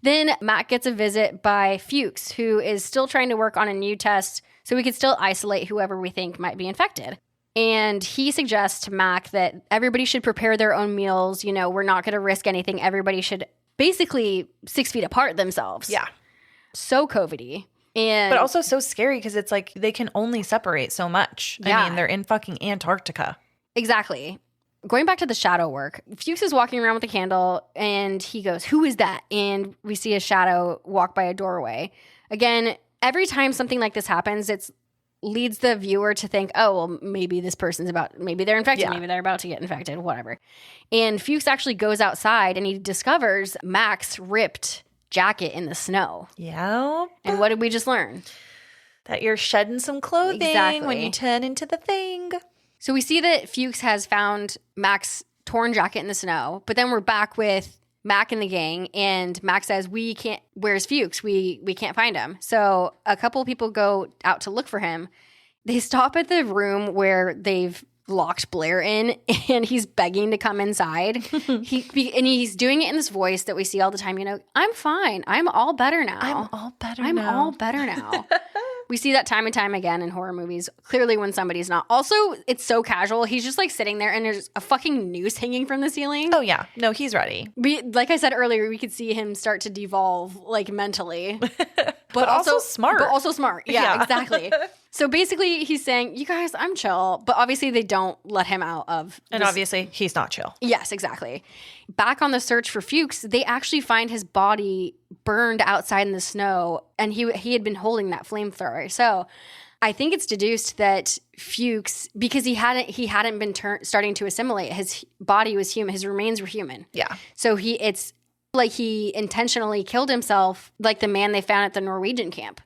Then Matt gets a visit by Fuchs, who is still trying to work on a new test so we could still isolate whoever we think might be infected. And he suggests to Mac that everybody should prepare their own meals. You know, we're not going to risk anything. Everybody should basically 6 feet apart themselves. Yeah. So COVID-y. But also so scary because it's like they can only separate so much. Yeah. I mean, they're in fucking Antarctica. Exactly. Going back to the shadow work, Fuchs is walking around with a candle and he goes, "Who is that?" And we see a shadow walk by a doorway. Again, every time something like this happens, it leads the viewer to think, oh, well, maybe this person's maybe they're infected, maybe they're about to get infected, whatever. And Fuchs actually goes outside and he discovers Mac's ripped jacket in the snow. Yeah. And what did we just learn? That you're shedding some clothing when you turn into the Thing. So we see that Fuchs has found Mac's torn jacket in the snow, but then we're back with Mac and the gang, and Mac says, where's Fuchs? We can't find him. So a couple of people go out to look for him. They stop at the room where they've locked Blair in, and he's begging to come inside. He's doing it in this voice that we see all the time. You know, I'm fine. I'm all better now. I'm all better now. We see that time and time again in horror movies. Clearly when somebody's not. Also, it's so casual. He's just like sitting there and there's a fucking noose hanging from the ceiling. Oh, yeah. No, he's ready. Like I said earlier, we could see him start to devolve like mentally. But also smart. But also smart. Yeah. Exactly. So basically he's saying, you guys, I'm chill. But obviously they don't let him out of And obviously he's not chill. Yes, exactly. Back on the search for Fuchs, they actually find his body burned outside in the snow. And he had been holding that flamethrower. So I think it's deduced that Fuchs, because he hadn't been starting to assimilate, his body was human. His remains were human. Yeah. So it's like he intentionally killed himself like the man they found at the Norwegian camp.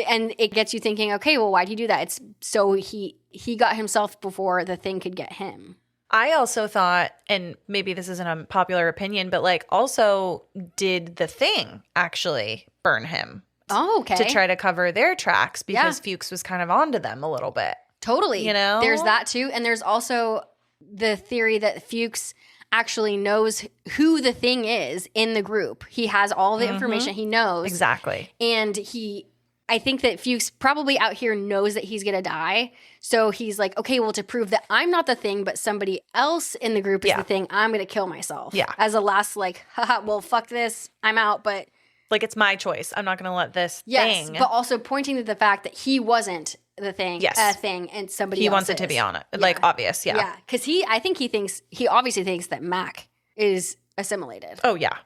And it gets you thinking, okay, well, why'd he do that? It's so he got himself before the Thing could get him. I also thought, and maybe this isn't a popular opinion, but like also did the Thing actually burn him? Oh, okay. To try to cover their tracks because Fuchs was kind of onto them a little bit. Totally. You know? There's that too. And there's also the theory that Fuchs actually knows who the Thing is in the group. He has all the information he knows. Exactly. And I think that Fuchs probably out here knows that he's going to die. So he's like, okay, well, to prove that I'm not the Thing, but somebody else in the group is the Thing, I'm going to kill myself. Yeah. As a last, like, haha, well, fuck this. I'm out. But like, it's my choice. I'm not going to let this yes, thing. But also pointing to the fact that he wasn't the Thing, a Thing, and somebody else he wants it to be on it. Like, obvious. Yeah. Yeah. Because he obviously thinks that Mac is assimilated. Oh, yeah.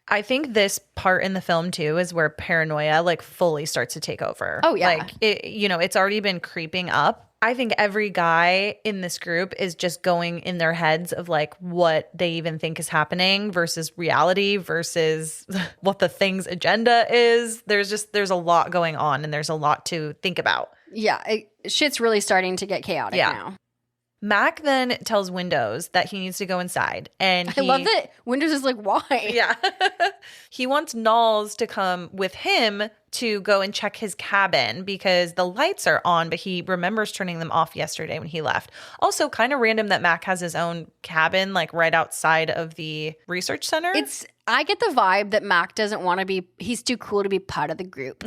I think this part in the film too is where paranoia like fully starts to take over. Oh, yeah. Like it's already been creeping up. I think every guy in this group is just going in their heads of like what they even think is happening versus reality versus what the thing's agenda is. There's a lot going on and there's a lot to think about. Yeah, shit's really starting to get chaotic now. Mac then tells Windows that he needs to go inside. And I love that Windows is like, why? Yeah. He wants Knowles to come with him to go and check his cabin because the lights are on, but he remembers turning them off yesterday when he left. Also, kind of random that Mac has his own cabin like right outside of the research center. I get the vibe that Mac doesn't want to be, he's too cool to be part of the group.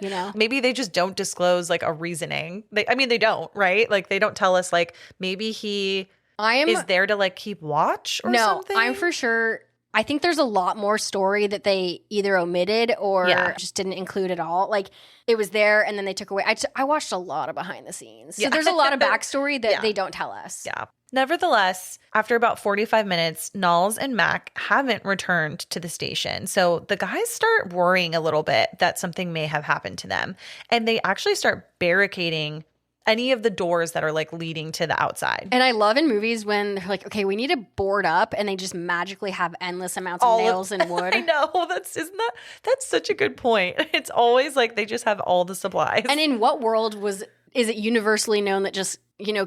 You know? Maybe they just don't disclose like a reasoning. They don't, right? Like they don't tell us like maybe he is there to like keep watch or something. I'm for sure. I think there's a lot more story that they either omitted or just didn't include at all. Like it was there and then they took away. I watched a lot of behind the scenes. So there's a lot of backstory that they don't tell us. Yeah. Nevertheless, after about 45 minutes, Knowles and Mac haven't returned to the station. So the guys start worrying a little bit that something may have happened to them. And they actually start barricading any of the doors that are like leading to the outside. And I love in movies when they're like, okay, we need to board up and they just magically have endless amounts of nails and wood. I know. That's such a good point. It's always like they just have all the supplies. And in what world is it universally known that just,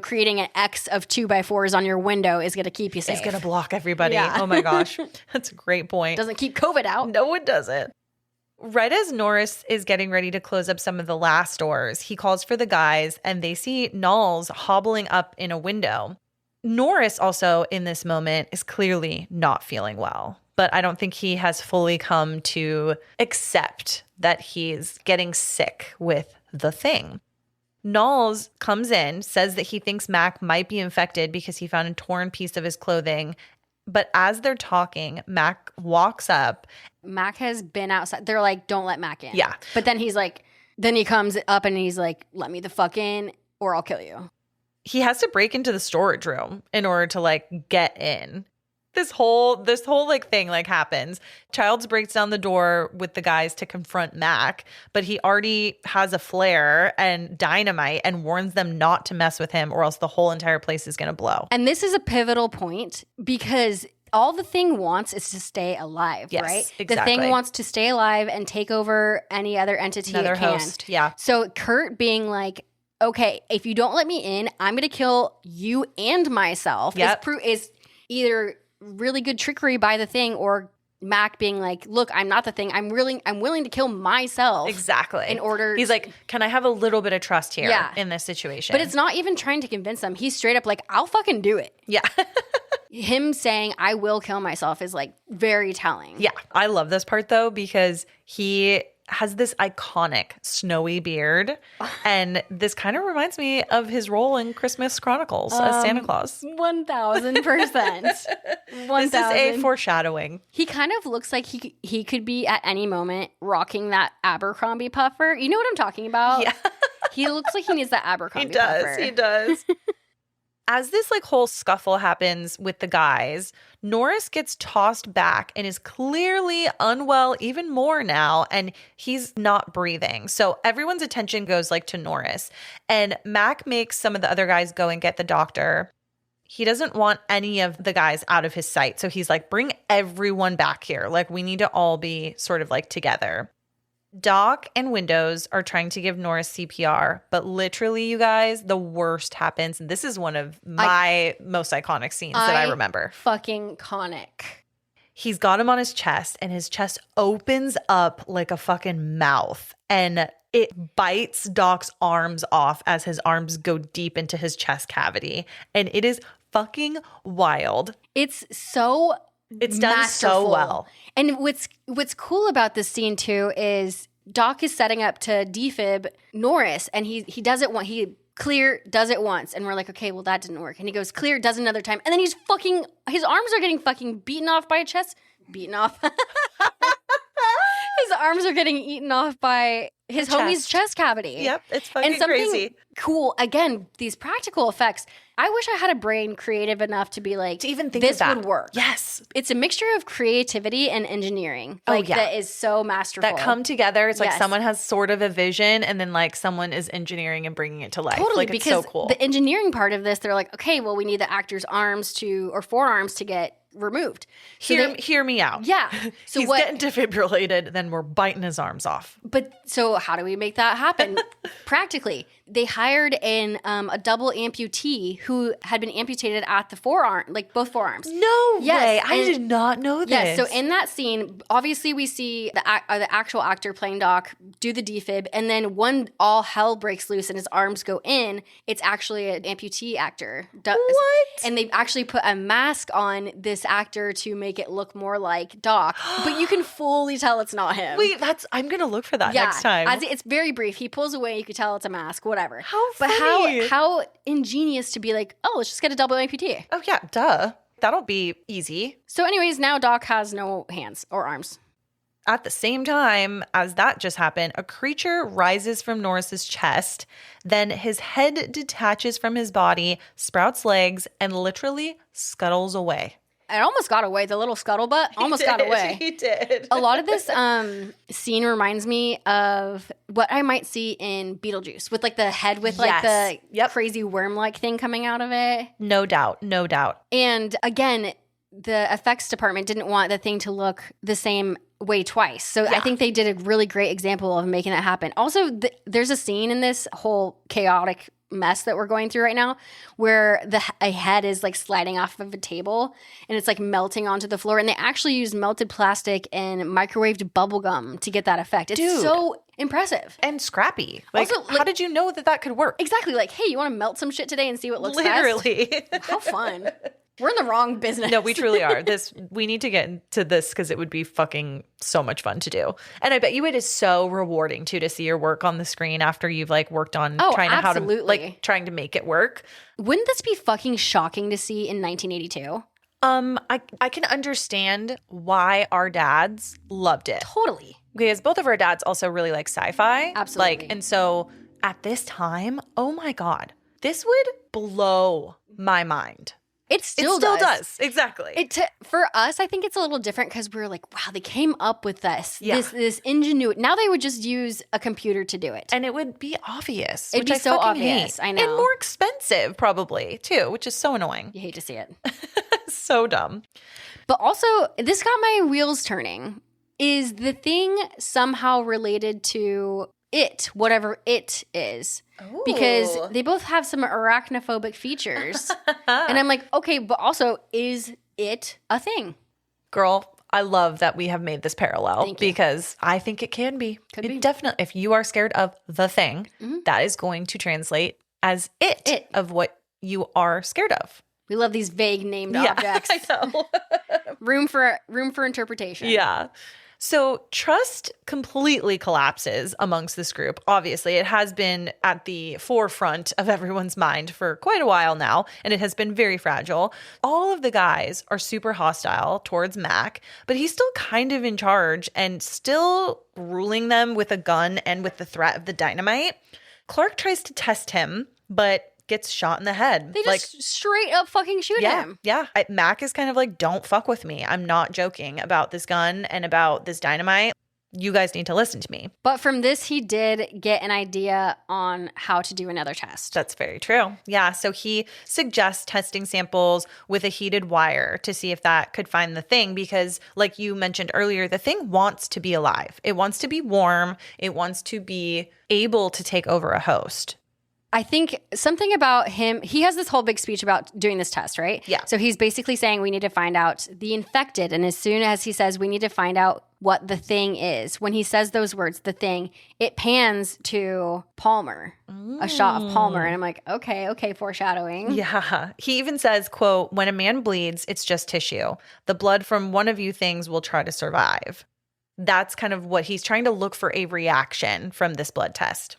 creating an X of 2x4s on your window is going to keep you safe? It's going to block everybody. Yeah. Oh my gosh. That's a great point. Doesn't keep COVID out. No, it doesn't. Right as Norris is getting ready to close up some of the last doors, he calls for the guys and they see Knowles hobbling up in a window. Norris also in this moment is clearly not feeling well, but I don't think he has fully come to accept that he's getting sick with the thing. Knowles comes in, says that he thinks Mac might be infected because he found a torn piece of his clothing. But as they're talking, Mac walks up. Mac has been outside. They're like, don't let Mac in. Yeah. But then he comes up and he's like, let me the fuck in or I'll kill you. He has to break into the storage room in order to like get in. This whole like thing like happens. Childs breaks down the door with the guys to confront Mac, but he already has a flare and dynamite and warns them not to mess with him or else the whole entire place is going to blow. And this is a pivotal point because all the thing wants is to stay alive, yes, right? Exactly. The thing wants to stay alive and take over any other entity Another it can. host, yeah. So Kurt being like, okay, if you don't let me in, I'm going to kill you and myself. Yep. Is either really good trickery by the thing or Mac being like, look, I'm not the thing. I'm willing to kill myself. Exactly. In order He's like, can I have a little bit of trust here in this situation? But it's not even trying to convince them. He's straight up like, I'll fucking do it. Yeah. Him saying, I will kill myself is like very telling. Yeah. I love this part though because he has this iconic snowy beard. And this kind of reminds me of his role in Christmas Chronicles as Santa Claus. 1,000%. This is a foreshadowing. He kind of looks like he could be at any moment rocking that Abercrombie puffer. You know what I'm talking about? Yeah. He looks like he needs that Abercrombie puffer. He does. As this like whole scuffle happens with the guys, Norris gets tossed back and is clearly unwell even more now, and he's not breathing. So everyone's attention goes like to Norris, and Mac makes some of the other guys go and get the doctor. He doesn't want any of the guys out of his sight. So he's like, bring everyone back here. Like we need to all be sort of like together. Doc and Windows are trying to give Norris CPR, but literally, you guys, the worst happens. And this is one of my most iconic scenes that I remember. Fucking conic. He's got him on his chest, and his chest opens up like a fucking mouth, and it bites Doc's arms off as his arms go deep into his chest cavity. And it is fucking wild. It's done masterful. So well. And what's cool about this scene too is Doc is setting up to defib Norris, and he does it once. He clear does it once, and we're like, okay, well that didn't work. And he goes clear, does another time, and then his arms are getting fucking beaten off by a chest. Beaten off. His the arms are getting eaten off by his homie's chest cavity. Yep, it's fucking and something crazy. Cool. Again, these practical effects. I wish I had a brain creative enough to be like, to even think this of that would work. Yes. It's a mixture of creativity and engineering. Like, that is so masterful. That come together. It's like someone has sort of a vision and then like someone is engineering and bringing it to life. Totally, like, because it's so cool. The engineering part of this, they're like, okay, well, we need the actor's arms or forearms to get removed. So hear me out. Yeah. So he's getting defibrillated, then we're biting his arms off. But so how do we make that happen? Practically, they hired a double amputee who had been amputated at the forearm, like both forearms. No way. I did not know this. Yeah, so in that scene, obviously we see the actual actor playing Doc do the defib, and then when all hell breaks loose and his arms go in, it's actually an amputee actor. What? And they actually put a mask on this actor to make it look more like Doc, but you can fully tell it's not him. Wait, I'm gonna look for that next time. It's very brief. He pulls away, you could tell it's a mask, whatever. How funny. But how ingenious to be like, oh, let's just get a double amputee. Oh yeah, duh. That'll be easy. So anyways, now Doc has no hands or arms. At the same time as that just happened, a creature rises from Norris's chest. Then his head detaches from his body, sprouts legs, and literally scuttles away. It almost got away. The little scuttlebutt almost got away. He did. A lot of this scene reminds me of what I might see in Beetlejuice with like the head with like the crazy worm-like thing coming out of it. No doubt. No doubt. And again, the effects department didn't want the thing to look the same way twice. So I think they did a really great example of making that happen. Also, there's a scene in this whole chaotic mess that we're going through right now where a head is like sliding off of a table and it's like melting onto the floor, and they actually used melted plastic and microwaved bubble gum to get that effect. It's so impressive and scrappy. Like, also, how did you know that could work? Exactly. Like, hey, you want to melt some shit today and see what looks literally best? How fun. We're in the wrong business. No, we truly are. We need to get into this because it would be fucking so much fun to do. And I bet you it is so rewarding too to see your work on the screen after you've like worked on trying to make it work. Wouldn't this be fucking shocking to see in 1982? I can understand why our dads loved it. Totally. Because both of our dads also really like sci-fi. Absolutely. And so at this time, oh my God, this would blow my mind. It still does. Exactly. For us, I think it's a little different because we're like, wow, they came up with this ingenuity. Now they would just use a computer to do it. And it would be obvious. It'd be so obvious. I know. And more expensive probably too, which is so annoying. You hate to see it. So dumb. But also, this got my wheels turning. Is the thing somehow related to it, whatever it is? Ooh. Because they both have some arachnophobic features. And I'm like, okay, but also, is it a thing? Girl, I love that we have made this parallel because I think it can be. Could be. Definitely. If you are scared of the thing, that is going to translate as it of what you are scared of. We love these vague named objects. I know. room for interpretation. Yeah. So trust completely collapses amongst this group. Obviously, it has been at the forefront of everyone's mind for quite a while now, and it has been very fragile. All of the guys are super hostile towards Mac, but he's still kind of in charge and still ruling them with a gun and with the threat of the dynamite. Clark tries to test him, but gets shot in the head. They just straight up fucking shoot him. Yeah. Mac is kind of like, don't fuck with me. I'm not joking about this gun and about this dynamite. You guys need to listen to me. But from this, he did get an idea on how to do another test. That's very true. Yeah. So he suggests testing samples with a heated wire to see if that could find the thing. Because like you mentioned earlier, the thing wants to be alive. It wants to be warm. It wants to be able to take over a host. I think something about him, he has this whole big speech about doing this test, right? Yeah. So he's basically saying we need to find out the infected. And as soon as he says we need to find out what the thing is, when he says those words, the thing, it pans to Palmer, a shot of Palmer. And I'm like, okay, foreshadowing. Yeah. He even says, quote, when a man bleeds, it's just tissue. The blood from one of you things will try to survive. That's kind of what he's trying to look for, a reaction from this blood test.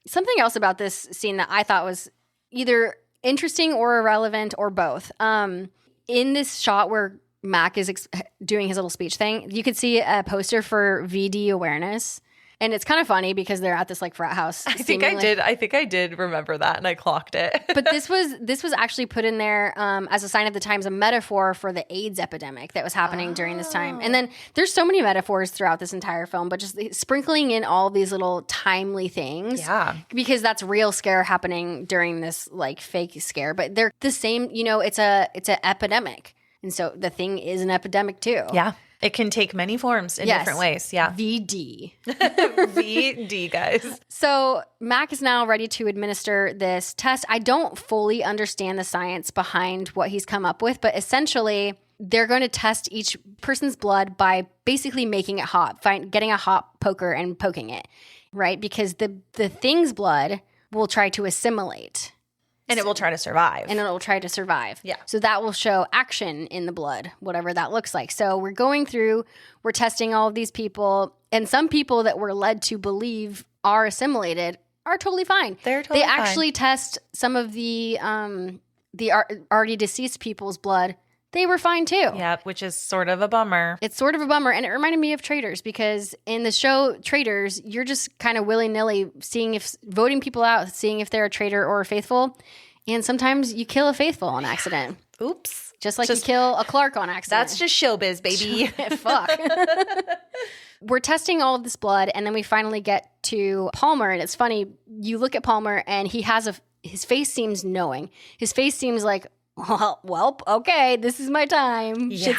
Something else about this scene that I thought was either interesting or irrelevant or both. In this shot where Mac is doing his little speech thing, you could see a poster for VD awareness. And it's kind of funny because they're at this like frat house. I think I did remember that, and I clocked it. But this was actually put in there as a sign of the times, a metaphor for the AIDS epidemic that was happening during this time. And then there's so many metaphors throughout this entire film, but just sprinkling in all these little timely things. Yeah. Because that's real scare happening during this like fake scare. But they're the same, you know, it's an epidemic. And so the thing is an epidemic too. Yeah. It can take many forms in different ways. Yeah. VD. VD, guys. So Mac is now ready to administer this test. I don't fully understand the science behind what he's come up with, but essentially they're going to test each person's blood by basically making it hot, getting a hot poker and poking it, right? Because the thing's blood will try to assimilate. And it will try to survive. Yeah. So that will show action in the blood, whatever that looks like. So we're testing all of these people, and some people that we're led to believe are assimilated are totally fine. They actually test some of the already deceased people's blood. They were fine too. Yeah, which is sort of a bummer. It's sort of a bummer. And it reminded me of Traitors, because in the show Traitors, you're just kind of willy-nilly voting people out, seeing if they're a traitor or a faithful. And sometimes you kill a faithful on accident. Oops. Just like you kill a Clark on accident. That's just showbiz, baby. Fuck. We're testing all of this blood, and then we finally get to Palmer. And it's funny, you look at Palmer and his face seems knowing. His face seems like, well, okay, this is my time. Yeah.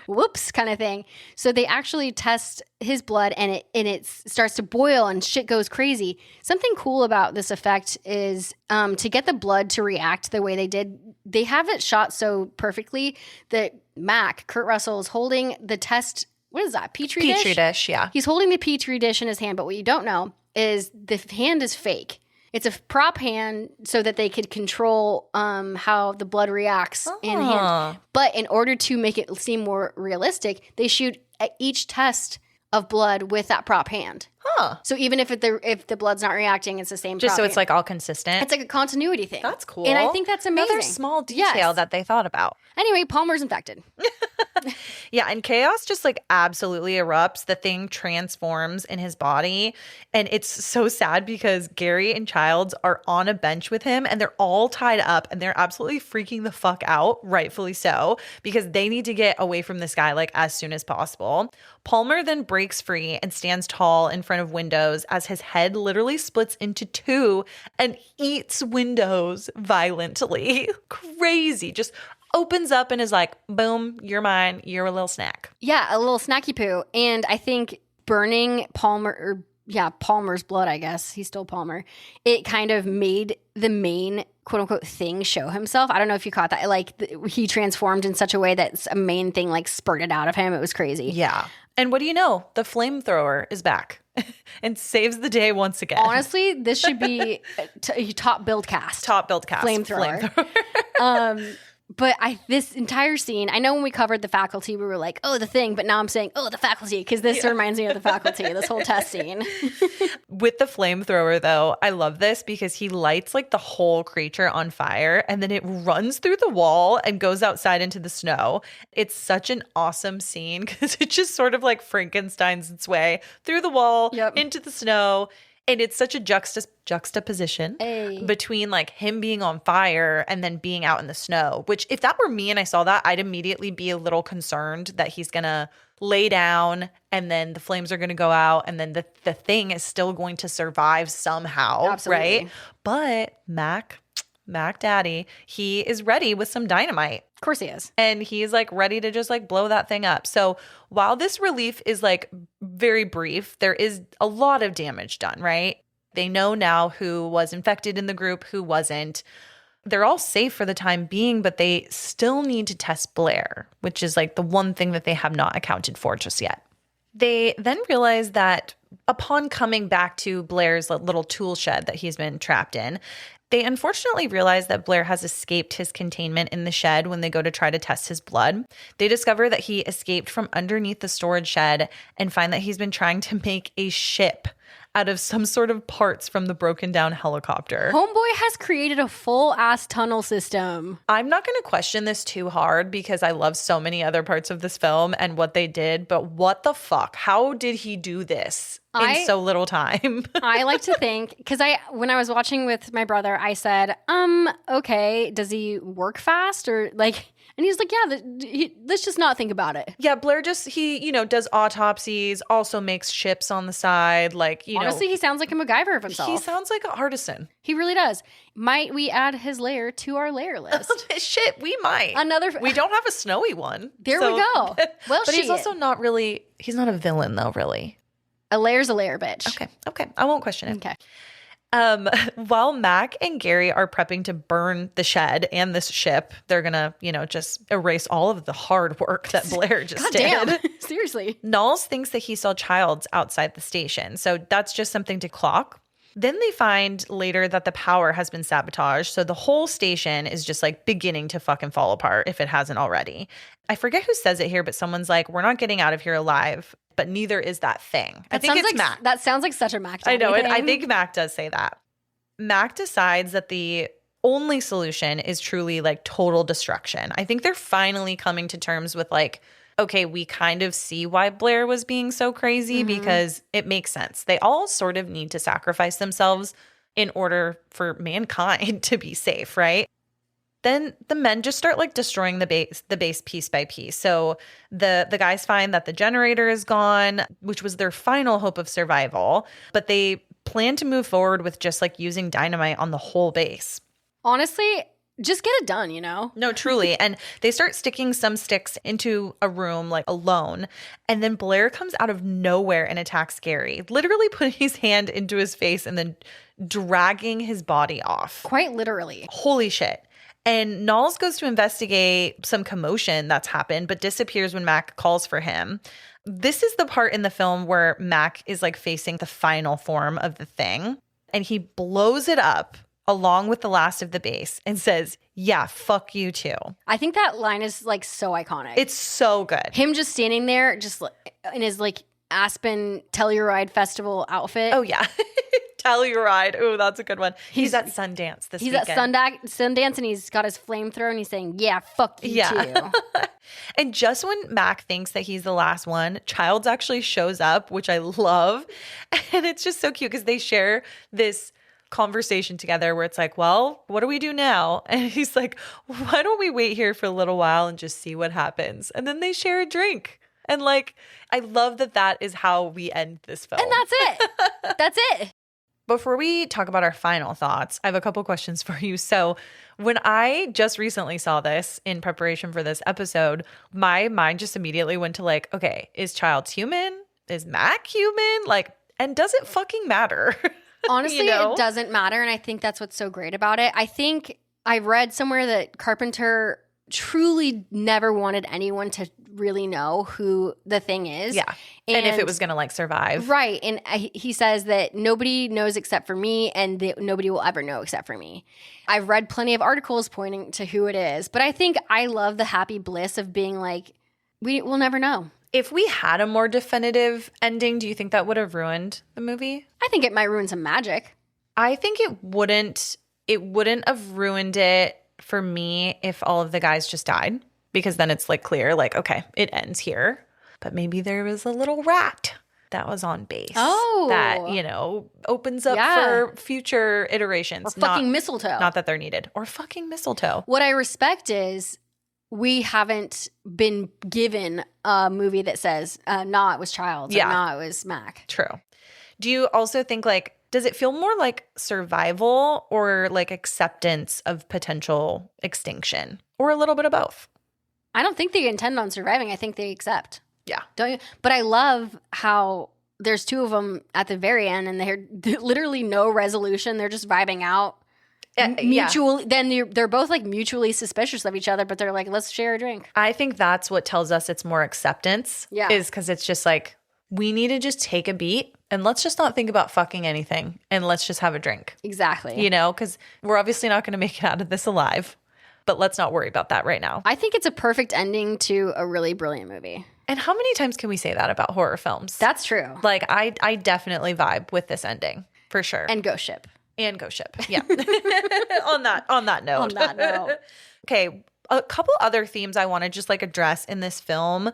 Whoops, kind of thing. So they actually test his blood, and it starts to boil and shit goes crazy. Something cool about this effect is to get the blood to react the way they did. They have it shot so perfectly that Kurt Russell, is holding the test. What is that? Petri dish? Petri dish, yeah. He's holding the Petri dish in his hand, but what you don't know is the hand is fake. It's a prop hand so that they could control how the blood reacts in hand. But in order to make it seem more realistic, they shoot each test of blood with that prop hand. So even if the blood's not reacting, it's the same just prop so it's hand. like all consistent. It's like a continuity thing. That's cool. And I think that's amazing. Another small detail that they thought about. Anyway, Palmer's infected. Yeah, and chaos just like absolutely erupts. The thing transforms in his body. And it's so sad because Gary and Childs are on a bench with him, and they're all tied up, and they're absolutely freaking the fuck out, rightfully so, because they need to get away from this guy like as soon as possible. Palmer then breaks free and stands tall in front of windows as his head literally splits into two and eats windows violently. Crazy. Just opens up and is like, boom, you're mine. You're a little snack. Yeah, a little snacky poo. And I think burning Palmer's blood, I guess. He's still Palmer. It kind of made the main quote unquote thing show himself. I don't know if you caught that. Like he transformed in such a way that a main thing like spurted out of him. It was crazy. Yeah. And what do you know? The flamethrower is back and saves the day once again. Honestly, this should be top build cast. Flamethrower. But this entire scene, I know when we covered The Faculty, we were like, oh, the thing. But now I'm saying, oh, The Faculty, because this reminds me of The Faculty, this whole test scene. With the flamethrower, though, I love this because he lights like the whole creature on fire, and then it runs through the wall and goes outside into the snow. It's such an awesome scene because it just sort of like Frankenstein's its way through the wall into the snow. And it's such a juxtaposition between like him being on fire and then being out in the snow, which if that were me and I saw that, I'd immediately be a little concerned that he's going to lay down and then the flames are going to go out and then the thing is still going to survive somehow. Absolutely. Right? But Mac Daddy, he is ready with some dynamite. Of course he is. And he's like ready to just like blow that thing up. So while this relief is like very brief, there is a lot of damage done, right? They know now who was infected in the group, who wasn't. They're all safe for the time being, but they still need to test Blair, which is like the one thing that they have not accounted for just yet. They then realize that upon coming back to Blair's little tool shed that he's been trapped in, they unfortunately realize that Blair has escaped his containment in the shed when they go to try to test his blood. They discover that he escaped from underneath the storage shed and find that he's been trying to make a ship out of some sort of parts from the broken down helicopter. Homeboy has created a full ass tunnel system. I'm not going to question this too hard because I love so many other parts of this film and what they did, but what the fuck? How did he do this in so little time? I like to think, because when I was watching with my brother, I said, okay, does he work fast or like... And he's like, yeah, let's just not think about it. Yeah, Blair he does autopsies, also makes ships on the side. Like, honestly, he sounds like a MacGyver of himself. He sounds like an artisan. He really does. Might we add his layer to our layer list? Shit, we might. We don't have a snowy one. There we go. Well, but he's also not really, he's not a villain though, really. A layer's a layer, bitch. Okay. I won't question it. Okay. While Mac and Gary are prepping to burn the shed and this ship, they're gonna, just erase all of the hard work that Blair just did. Seriously. Knowles thinks that he saw Childs outside the station, so that's just something to clock. Then they find later that the power has been sabotaged, so the whole station is just like beginning to fucking fall apart if it hasn't already. I forget who says it here, but someone's like, "We're not getting out of here alive." But neither is that thing. I think it's Mac. That sounds like such a Mac thing. I know. I think Mac does say that. Mac decides that the only solution is truly like total destruction. I think they're finally coming to terms with like, okay, we kind of see why Blair was being so crazy because it makes sense. They all sort of need to sacrifice themselves in order for mankind to be safe, right? Then the men just start like destroying the base piece by piece. So the guys find that the generator is gone, which was their final hope of survival, but they plan to move forward with just like using dynamite on the whole base. Honestly, just get it done, No, truly. And they start sticking some sticks into a room like alone. And then Blair comes out of nowhere and attacks Gary, literally putting his hand into his face and then dragging his body off. Quite literally. Holy shit. And Knowles goes to investigate some commotion that's happened, but disappears when Mac calls for him. This is the part in the film where Mac is like facing the final form of the thing, and he blows it up along with the last of the base and says, "Yeah, fuck you too." I think that line is like so iconic. It's so good. Him just standing there, just in his like Aspen Telluride Festival outfit. Oh, yeah. Telluride. Oh, that's a good one. He's at Sundance this weekend. He's at Sundance and he's got his flamethrower and he's saying, "Yeah, fuck you too." And just when Mac thinks that he's the last one, Childs actually shows up, which I love. And it's just so cute because they share this conversation together where it's like, well, what do we do now? And he's like, why don't we wait here for a little while and just see what happens? And then they share a drink. And like, I love that is how we end this film. And that's it. That's it. Before we talk about our final thoughts, I have a couple questions for you. So when I just recently saw this in preparation for this episode, my mind just immediately went to like, okay, is Childs human? Is Mac human? Like, and does it fucking matter? Honestly, it doesn't matter. And I think that's what's so great about it. I think I read somewhere that Carpenter truly never wanted anyone to really know who the thing is. Yeah. And if it was going to like survive. Right. And he says that nobody knows except for me and nobody will ever know except for me. I've read plenty of articles pointing to who it is, but I think I love the happy bliss of being like, we'll never know. If we had a more definitive ending, do you think that would have ruined the movie? I think it might ruin some magic. I think it wouldn't have ruined it for me if all of the guys just died, because then it's like clear, like, okay, it ends here. But maybe there was a little rat that was on base. Oh. That, opens up for future iterations. Or fucking mistletoe. Not that they're needed. Or fucking mistletoe. What I respect is we haven't been given a movie that says, nah, it was Childs. Or, nah, it was Mac. True. Do you also think like, does it feel more like survival or like acceptance of potential extinction, or a little bit of both? I don't think they intend on surviving. I think they accept. Yeah. Don't you? But I love how there's two of them at the very end and they're literally no resolution. They're just vibing out. Mutually. Then they're both like mutually suspicious of each other, but they're like, let's share a drink. I think that's what tells us it's more acceptance. Yeah. Is because it's just like, we need to just take a beat and let's just not think about fucking anything and let's just have a drink. Exactly. Because we're obviously not going to make it out of this alive, but let's not worry about that right now. I think it's a perfect ending to a really brilliant movie. And how many times can we say that about horror films? That's true. Like, I definitely vibe with this ending for sure. And Ghost Ship. And Ghost Ship. Yeah. On that note. Okay. A couple other themes I want to just like address in this film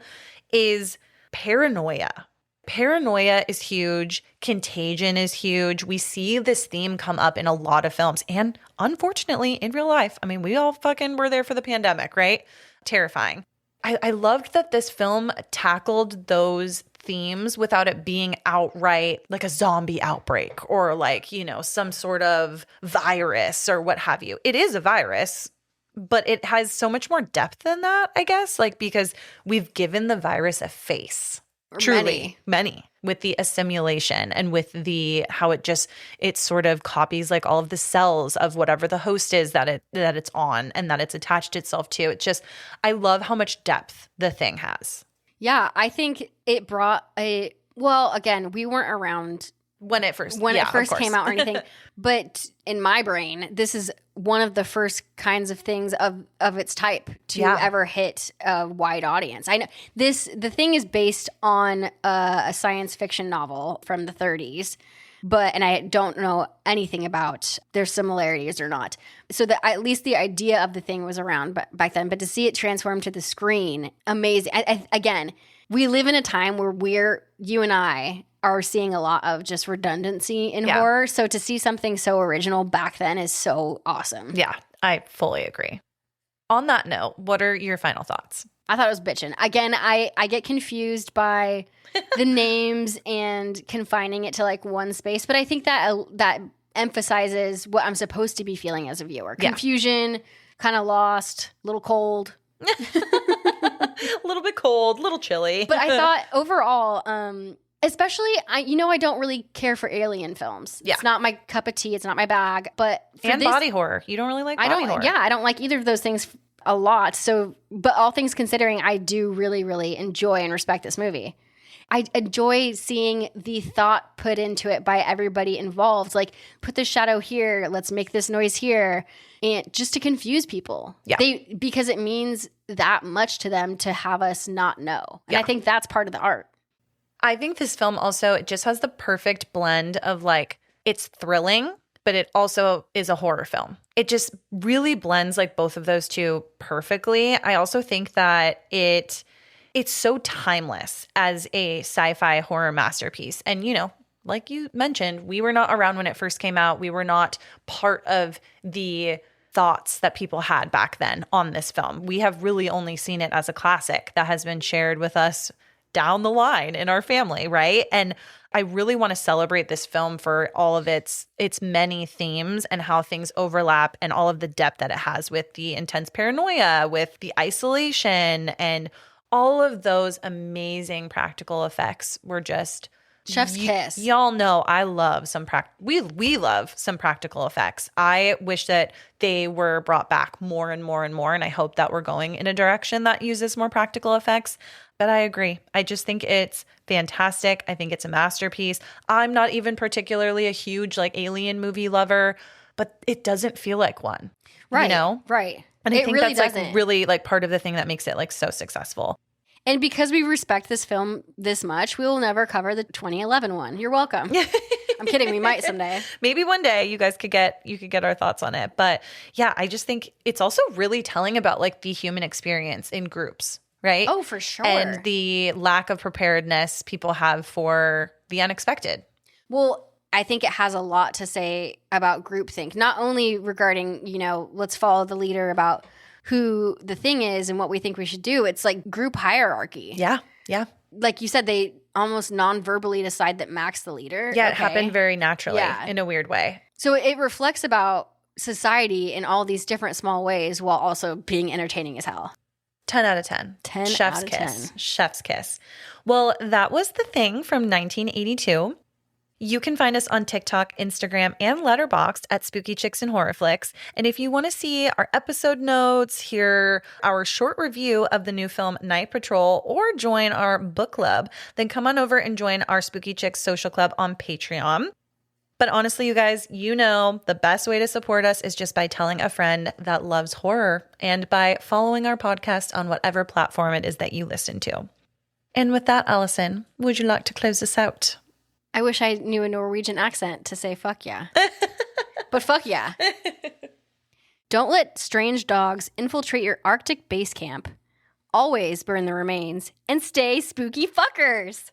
is paranoia. Paranoia is huge. Contagion is huge. We see this theme come up in a lot of films. And unfortunately, in real life, I mean, we all fucking were there for the pandemic, right? Terrifying. I loved that this film tackled those themes without it being outright like a zombie outbreak or like, you know, some sort of virus or what have you. It is a virus, but it has so much more depth than that, I guess, like because we've given the virus a face. Truly, many with the assimilation and with the how it sort of copies like all of the cells of whatever the host is that it's on and that it's attached itself to. It's just, I love how much depth the thing has. Yeah, I think it brought again, we weren't around when it first came out or anything. But in my brain, this is one of the first kinds of things of its type to ever hit a wide audience. I know the thing is based on a science fiction novel from the 30s, and I don't know anything about their similarities or not. So that at least the idea of the thing was around back then, but to see it transform to the screen, amazing. Again, we live in a time where you and I are seeing a lot of just redundancy in horror. So to see something so original back then is so awesome. Yeah, I fully agree. On that note, what are your final thoughts? I thought it was bitchin'. Again, I get confused by the names and confining it to like one space, but I think that emphasizes what I'm supposed to be feeling as a viewer. Confusion, kind of lost, a little cold. A little bit cold, a little chilly. But I thought overall, especially, I don't really care for alien films. Yeah. It's not my cup of tea. It's not my bag. But body horror. You don't really like body horror. Yeah, I don't like either of those things a lot. So, but all things considering, I do really, really enjoy and respect this movie. I enjoy seeing the thought put into it by everybody involved. Like, put this shadow here. Let's make this noise here. And just to confuse people. Yeah. Because it means that much to them to have us not know. And I think that's part of the art. I think this film also, it just has the perfect blend of like, it's thrilling, but it also is a horror film. It just really blends like both of those two perfectly. I also think that it's so timeless as a sci-fi horror masterpiece. And, like you mentioned, we were not around when it first came out. We were not part of the thoughts that people had back then on this film. We have really only seen it as a classic that has been shared with us down the line in our family, right? And I really want to celebrate this film for all of its many themes and how things overlap and all of the depth that it has with the intense paranoia, with the isolation, and all of those amazing practical effects were just chef's kiss. Y'all know I love some we love some practical effects. I wish that they were brought back more and more and more, and I hope that we're going in a direction that uses more practical effects. But I agree. I just think it's fantastic. I think it's a masterpiece. I'm not even particularly a huge like alien movie lover, but it doesn't feel like one. Right. Right. And I think really that's like really like part of the thing that makes it like so successful. And because we respect this film this much, we will never cover the 2011 one. You're welcome. I'm kidding. We might someday. Maybe one day you guys could get our thoughts on it. But yeah, I just think it's also really telling about like the human experience in groups, right? Oh, for sure. And the lack of preparedness people have for the unexpected. Well, I think it has a lot to say about groupthink, not only regarding, let's follow the leader about who the thing is and what we think we should do. It's like group hierarchy. Yeah. Yeah. Like you said, they almost non-verbally decide that Mac's the leader. Yeah, it happened very naturally in a weird way. So it reflects about society in all these different small ways while also being entertaining as hell. 10 out of 10. 10 Chef's out of kiss. 10. Chef's kiss. Well, that was The Thing from 1982. You can find us on TikTok, Instagram, and Letterboxd at Spooky Chicks and Horror Flicks. And if you want to see our episode notes, hear our short review of the new film Night Patrol, or join our book club, then come on over and join our Spooky Chicks social club on Patreon. But honestly, you guys, the best way to support us is just by telling a friend that loves horror and by following our podcast on whatever platform it is that you listen to. And with that, Alison, would you like to close us out? I wish I knew a Norwegian accent to say fuck yeah. But fuck yeah. Don't let strange dogs infiltrate your Arctic base camp. Always burn the remains and stay spooky fuckers.